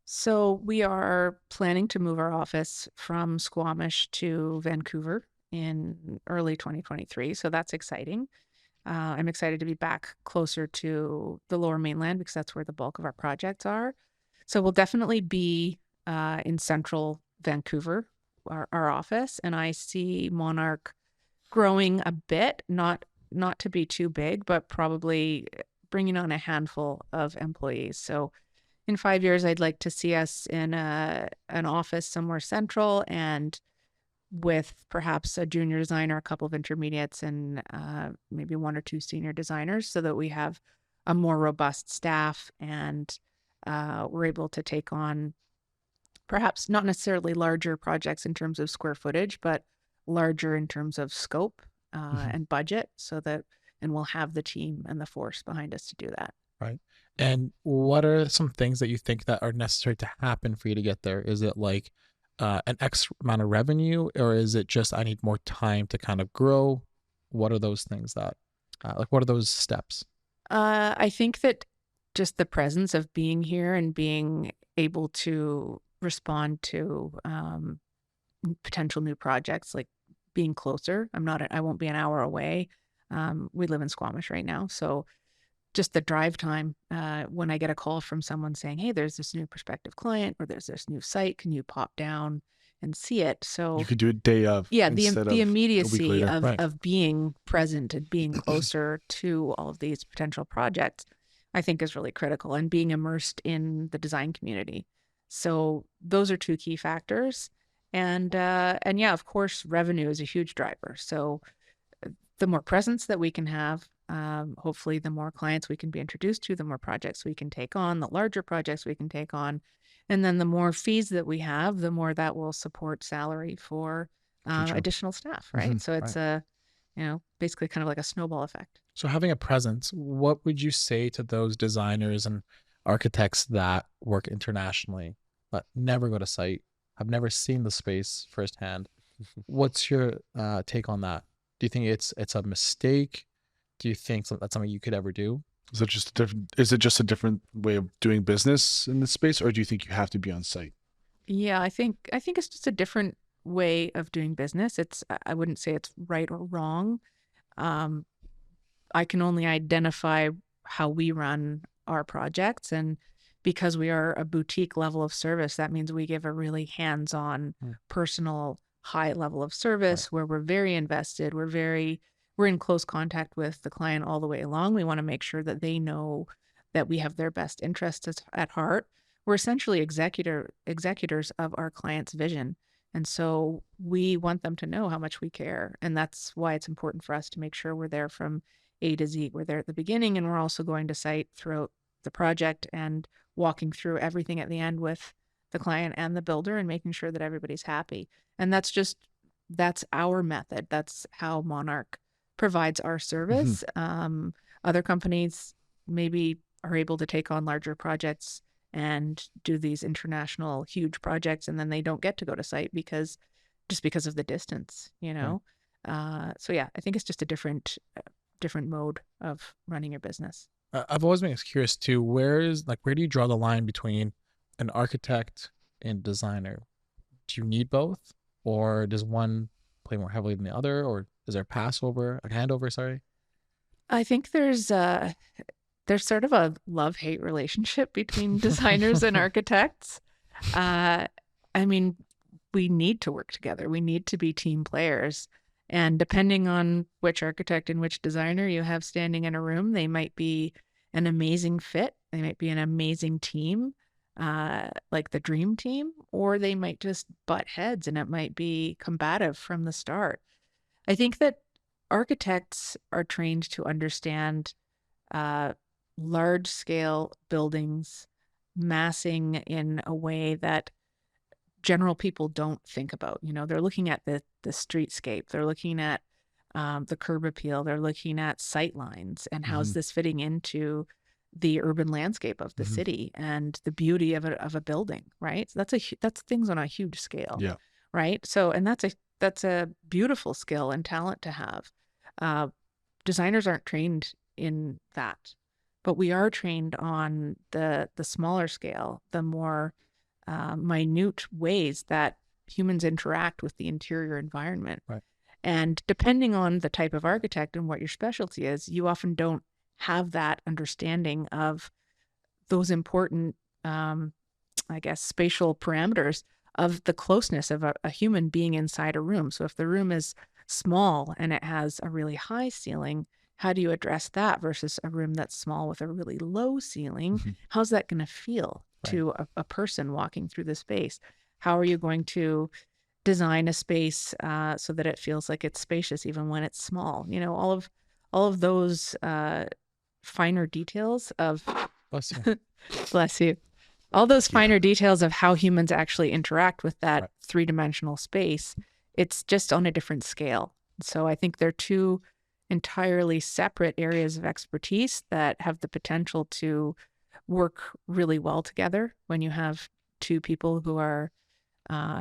So we are planning to move our office from Squamish to Vancouver in early 2023. So that's exciting. I'm excited to be back closer to the Lower Mainland because that's where the bulk of our projects are. So we'll definitely be in central Vancouver, our office. And I see MONARC growing a bit, not to be too big, but probably bringing on a handful of employees. So in 5 years, I'd like to see us in an office somewhere central and with perhaps a junior designer, a couple of intermediates, and maybe 1 or 2 senior designers so that we have a more robust staff and we're able to take on perhaps not necessarily larger projects in terms of square footage, but larger in terms of scope and budget, and we'll have the team and the force behind us to do that. Right. And what are some things that you think that are necessary to happen for you to get there? Is it like an X amount of revenue, or is it just I need more time to kind of grow? What are those things that, what are those steps? I think that just the presence of being here and being able to respond to potential new projects, like being closer. I won't be an hour away. We live in Squamish right now, so just the drive time when I get a call from someone saying, hey, there's this new prospective client or there's this new site, can you pop down and see it? So you could do it day of. Yeah, instead the of immediacy Right. of being present and being closer to all of these potential projects, I think is really critical, and being immersed in the design community. So those are two key factors. And yeah, of course, revenue is a huge driver. So the more presence that we can have, hopefully the more clients we can be introduced to, the more projects we can take on, the larger projects we can take on. And then the more fees that we have, the more that will support salary for additional staff, right? So it's basically kind of like a snowball effect. So having a presence, what would you say to those designers and architects that work internationally, but never go to site, have never seen the space firsthand? What's your take on that? Do you think it's a mistake? Do you think that's something you could ever do? Is it just a different way of doing business in this space, or do you think you have to be on site? Yeah, I think it's just a different way of doing business. I wouldn't say it's right or wrong. I can only identify how we run our projects, and because we are a boutique level of service, that means we give a really hands-on, personal, high level of service where we're very invested. We're in close contact with the client all the way along. We want to make sure that they know that we have their best interests at heart. We're essentially executors of our client's vision. And so we want them to know how much we care. And that's why it's important for us to make sure we're there from A to Z. We're there at the beginning, and we're also going to site throughout the project and walking through everything at the end with the client and the builder and making sure that everybody's happy. And that's our method. That's how MONARC provides our service. Other companies maybe are able to take on larger projects and do these international huge projects, and then they don't get to go to site because of the distance, so yeah, I think it's just a different mode of running your business. I've always been curious too, where do you draw the line between an architect and designer? Do you need both, or does one play more heavily than the other, or is there a handover, sorry? I think there's sort of a love-hate relationship between designers and architects. I mean, we need to work together. We need to be team players. And depending on which architect and which designer you have standing in a room, they might be an amazing fit. They might be an amazing team, like the dream team, or they might just butt heads and it might be combative from the start. I think that architects are trained to understand large scale buildings massing in a way that general people don't think about. They're looking at the streetscape, they're looking at the curb appeal, they're looking at sight lines and how's this fitting into the urban landscape of the city and the beauty of a building, right? So that's things on a huge scale. Yeah. Right. So, and that's a beautiful skill and talent to have. Designers aren't trained in that, but we are trained on the smaller scale, the more minute ways that humans interact with the interior environment. Right. And depending on the type of architect and what your specialty is, you often don't have that understanding of those important, spatial parameters of the closeness of a human being inside a room. So if the room is small and it has a really high ceiling, how do you address that versus a room that's small with a really low ceiling? How's that going to feel to a person walking through the space? How are you going to design a space so that it feels like it's spacious even when it's small? All of those finer details of Bless you. bless you. All those finer details of how humans actually interact with that three-dimensional space it's just on a different scale. So I think they're two entirely separate areas of expertise that have the potential to work really well together when you have two people who are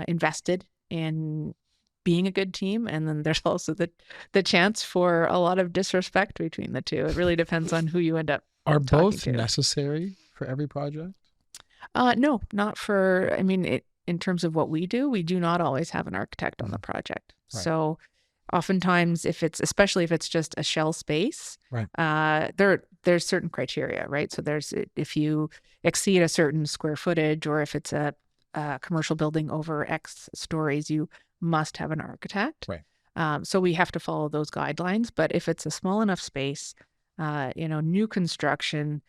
invested in being a good team. And then there's also the chance for a lot of disrespect between the two. It really depends on who you end up Are talking both to. necessary for every project? No, not for, I mean, in terms of what we do not always have an architect on the project. Right. So oftentimes especially if it's just a shell space, Right. There's certain criteria, right? So if you exceed a certain square footage, or if it's a commercial building over X stories, you must have an architect. Right. So we have to follow those guidelines. But if it's a small enough space, new construction,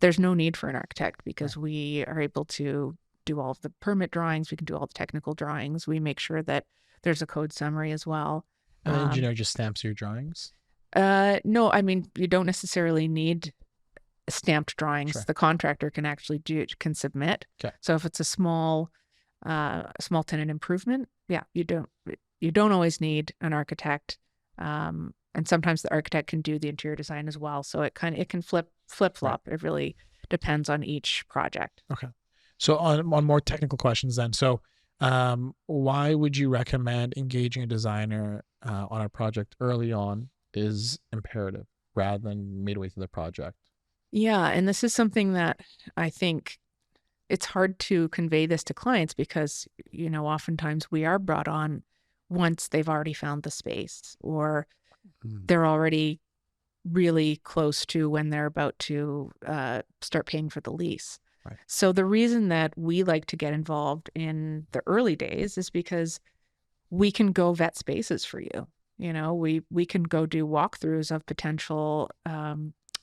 there's no need for an architect because we are able to do all of the permit drawings. We can do all the technical drawings. We make sure that there's a code summary as well. And the engineer just stamps your drawings? No, I mean, you don't necessarily need stamped drawings. Sure. The contractor can actually can submit. Okay. So if it's a small tenant improvement, you don't always need an architect. And sometimes the architect can do the interior design as well. So it can flip flop. Right. It really depends on each project. Okay. So on more technical questions then. So why would you recommend engaging a designer on a project early on is imperative rather than midway through the project? Yeah. And this is something that I think it's hard to convey this to clients because, oftentimes we are brought on once they've already found the space, or they're already really close to when they're about to start paying for the lease. Right. So the reason that we like to get involved in the early days is because we can go vet spaces for you. We can go do walkthroughs of potential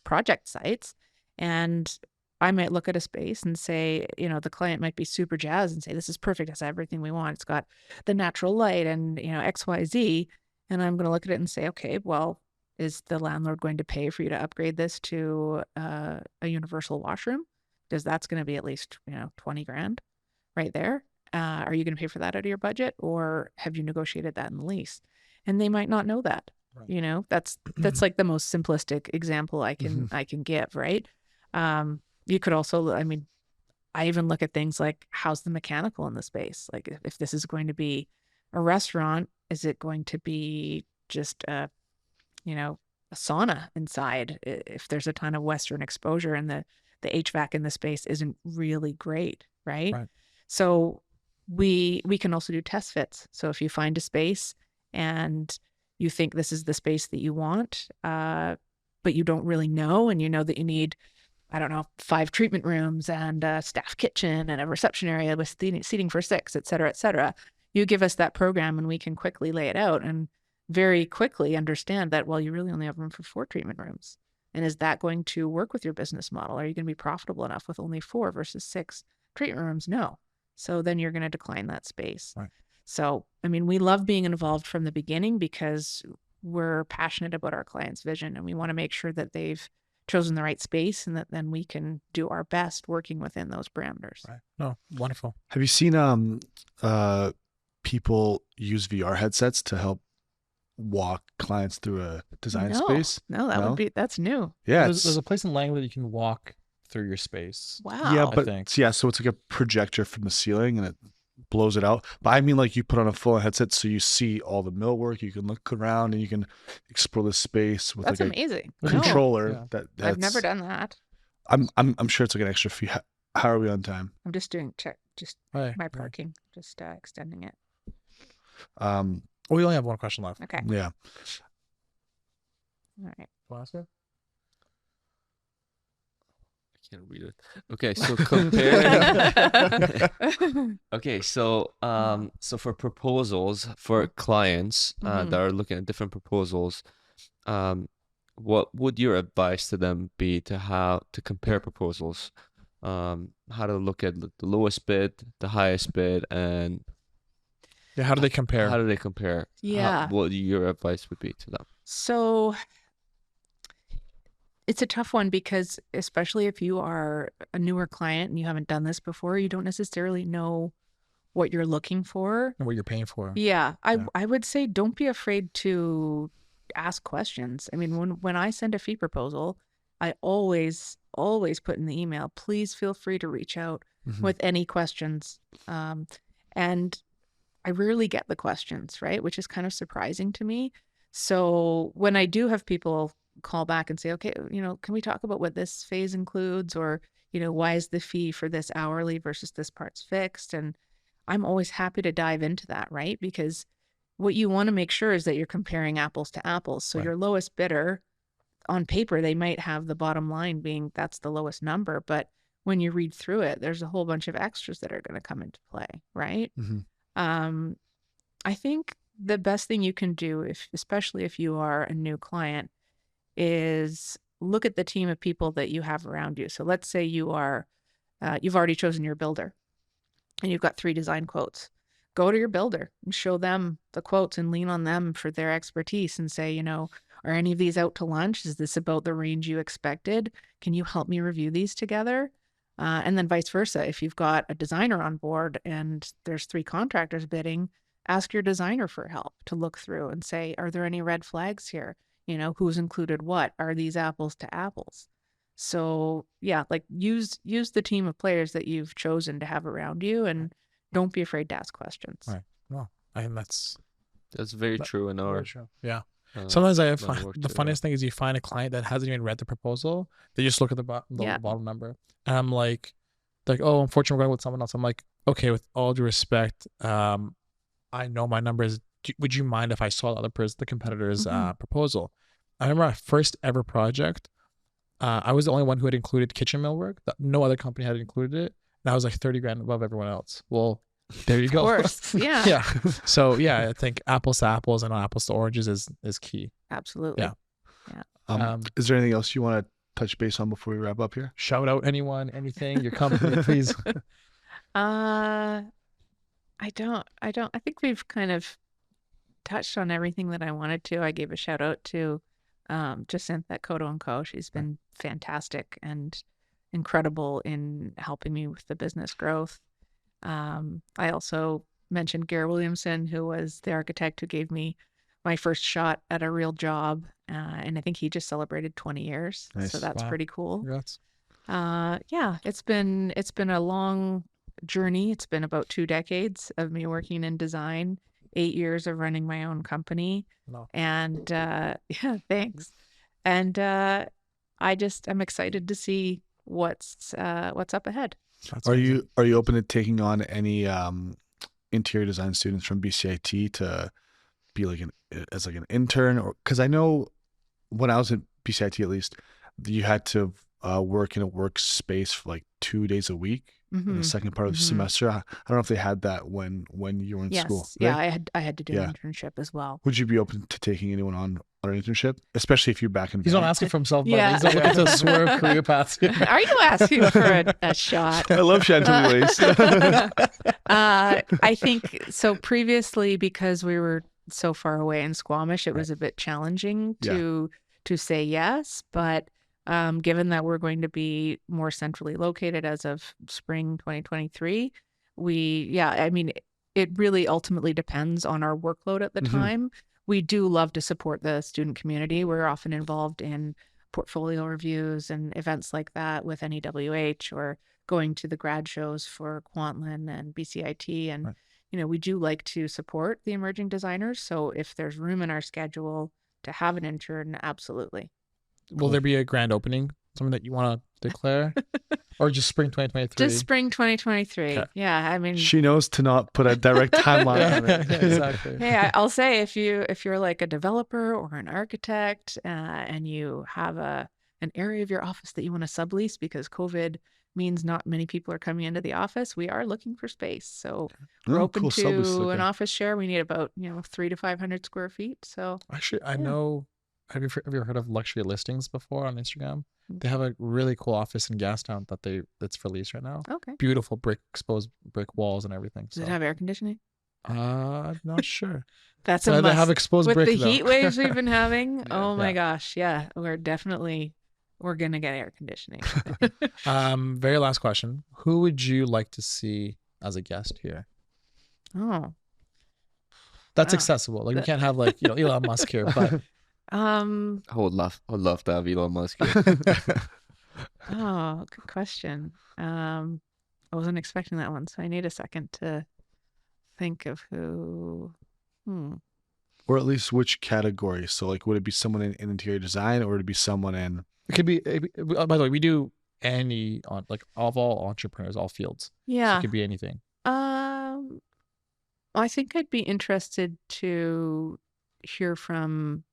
project sites, and I might look at a space and say, the client might be super jazzed and say, this is perfect. It's everything we want. It's got the natural light and, X, Y, Z. And I'm going to look at it and say, okay, well, is the landlord going to pay for you to upgrade this to a universal washroom? Because that's going to be at least, 20 grand right there. Are you going to pay for that out of your budget, or have you negotiated that in the lease? And they might not know that. Right. That's like the most simplistic example I can give, right? You could also, I even look at things like, how's the mechanical in the space? Like if this is going to be a restaurant, is it going to be just a sauna inside? If there's a ton of Western exposure and the HVAC in the space isn't really great, right? So we can also do test fits. So if you find a space and you think this is the space that you want, but you don't really know, and you know that you need, 5 treatment rooms and a staff kitchen and a reception area with seating for 6, et cetera, et cetera. You give us that program and we can quickly lay it out and very quickly understand that, well, you really only have room for 4 treatment rooms. And is that going to work with your business model? Are you going to be profitable enough with only 4 versus 6 treatment rooms? No. So then you're going to decline that space. Right. So, we love being involved from the beginning because we're passionate about our client's vision, and we want to make sure that they've chosen the right space and that then we can do our best working within those parameters. Right. Oh, wonderful. Have you seen people use VR headsets to help walk clients through a design space? No, that's new. Yeah. There's a place in Langley that you can walk through your space. Wow. Yeah, so it's like a projector from the ceiling and it blows it out. But like you put on a full headset so you see all the millwork, you can look around and you can explore the space with that's like amazing. a controller. Yeah. That's I've never done that. I'm sure it's like an extra fee. How are we on time? I'm just doing my parking, just extending it. We only have one question left. Okay. Yeah. All right. Alaska? I can't read it. Okay, so compare. Okay, so for proposals for clients that are looking at different proposals, what would your advice to them be to compare proposals? How to look at the lowest bid, the highest bid, and how do they compare? Yeah. What your advice would be to them? So it's a tough one because especially if you are a newer client and you haven't done this before, you don't necessarily know what you're looking for. And what you're paying for. Yeah. I would say don't be afraid to ask questions. I mean, when I send a fee proposal, I always put in the email, please feel free to reach out with any questions. And I rarely get the questions, right? Which is kind of surprising to me. So when I do have people call back and say, okay, can we talk about what this phase includes, or, why is the fee for this hourly versus this part's fixed? And I'm always happy to dive into that, right? Because what you want to make sure is that you're comparing apples to apples. So your lowest bidder, on paper, they might have the bottom line being that's the lowest number, but when you read through it, there's a whole bunch of extras that are going to come into play, right? I think the best thing you can do, especially if you are a new client, is look at the team of people that you have around you. So let's say you've already chosen your builder and you've got 3 design quotes. Go to your builder and show them the quotes and lean on them for their expertise and say, are any of these out to lunch? Is this about the range you expected? Can you help me review these together? And then vice versa. If you've got a designer on board and there's 3 contractors bidding, ask your designer for help to look through and say, are there any red flags here? Who's included what? Are these apples to apples? So yeah, like use the team of players that you've chosen to have around you, and don't be afraid to ask questions. Right. Well, I think that's very true in our. Yeah. Sometimes I find the funniest thing is you find a client that hasn't even read the proposal. They just look at the bottom number. And I'm like, oh, unfortunately, we're going with someone else. I'm like, okay, with all due respect, I know my number is. Would you mind if I saw the competitor's proposal? I remember my first ever project. I was the only one who had included kitchen millwork. No other company had included it. And I was like 30 grand above everyone else. Well, there you go. Of course. Yeah. Yeah. So yeah, I think apples to apples and apples to oranges is key. Absolutely. Yeah. Is there anything else you want to touch base on before we wrap up here? Shout out anyone, anything, your company, please. I don't. I think we've kind of touched on everything that I wanted to. I gave a shout out to Jacinth at Kodo & Co. She's been fantastic and incredible in helping me with the business growth. I also mentioned Gary Williamson, who was the architect who gave me my first shot at a real job. And I think he just celebrated 20 years. Nice. So that's pretty cool. Congrats. Yeah, it's been a long journey. It's been about 2 decades of me working in design, 8 years of running my own company. No. And yeah, thanks. And I'm excited to see what's up ahead. Are you open to taking on any interior design students from BCIT to be like an intern? Or because I know when I was at BCIT, at least, you had to work in a workspace for like 2 days a week in the second part of the semester. I don't know if they had that when you were in school. Yeah, I had to do an internship as well. Would you be open to taking anyone on an internship, especially if you're back in? He's not asking for himself, but he's not looking to swerve career paths. Are you asking for a shot? I love Chantilly lace. I think so. Previously, because we were so far away in Squamish, it was a bit challenging to say yes, but given that we're going to be more centrally located as of spring 2023, it really ultimately depends on our workload at the time. We do love to support the student community. We're often involved in portfolio reviews and events like that with NEWH, or going to the grad shows for Kwantlen and BCIT. And, we do like to support the emerging designers. So if there's room in our schedule to have an intern, absolutely. Will there be a grand opening? Something that you want to declare? Or just spring 2023? Just spring 2023. Okay. Yeah, I mean, she knows to not put a direct timeline on it. Exactly. Hey, I'll say if you're like a developer or an architect, and you have an area of your office that you want to sublease because COVID means not many people are coming into the office, we are looking for space. So we're open to an office share. We need about 300 to 500 square feet. So actually, I know. Have you ever heard of luxury listings before on Instagram? They have a really cool office in Gastown that's for lease right now. Okay. Beautiful exposed brick walls and everything. Does it have air conditioning? I'm not sure. That's a must. They have exposed with brick the heat waves we've been having. Oh my gosh, yeah, we're gonna get air conditioning. Very last question: who would you like to see as a guest here? Oh. That's Oh. accessible. Like we can't have like, you know, Elon Musk here, but I would love to have Elon Musk here. Oh, good question. I wasn't expecting that one, so I need a second to think of who. Or at least which category. So like, would it be someone in interior design, or would it be someone in? it could be. By the way, we do any on like of all entrepreneurs, all fields. So Yeah. it could be anything. I think I'd be interested to hear from.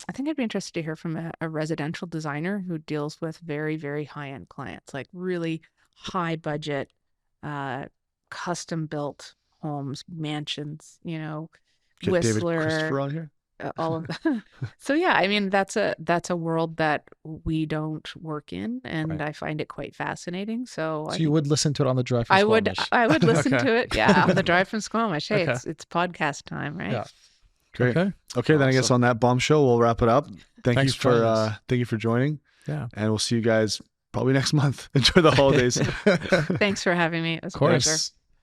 I think I'd be interested to hear from a residential designer who deals with very, very high-end clients, like really high budget, custom built homes, mansions, you know, Get David Whistler, Christopher on here. all of that. So yeah, I mean that's a world that we don't work in, and Right. I find it quite fascinating. So So you would listen to it on the drive from I Squamish. would listen Okay. to it, yeah, on the drive from Squamish. Hey, Okay. it's podcast time, right? Yeah. Great. Okay. Okay, then I guess Awesome. on that bombshell, we'll wrap it up. Thanks for joining us. Thank you for joining, Yeah. and we'll see you guys probably next month. Enjoy the holidays. Thanks for having me. It was Of a pleasure. course.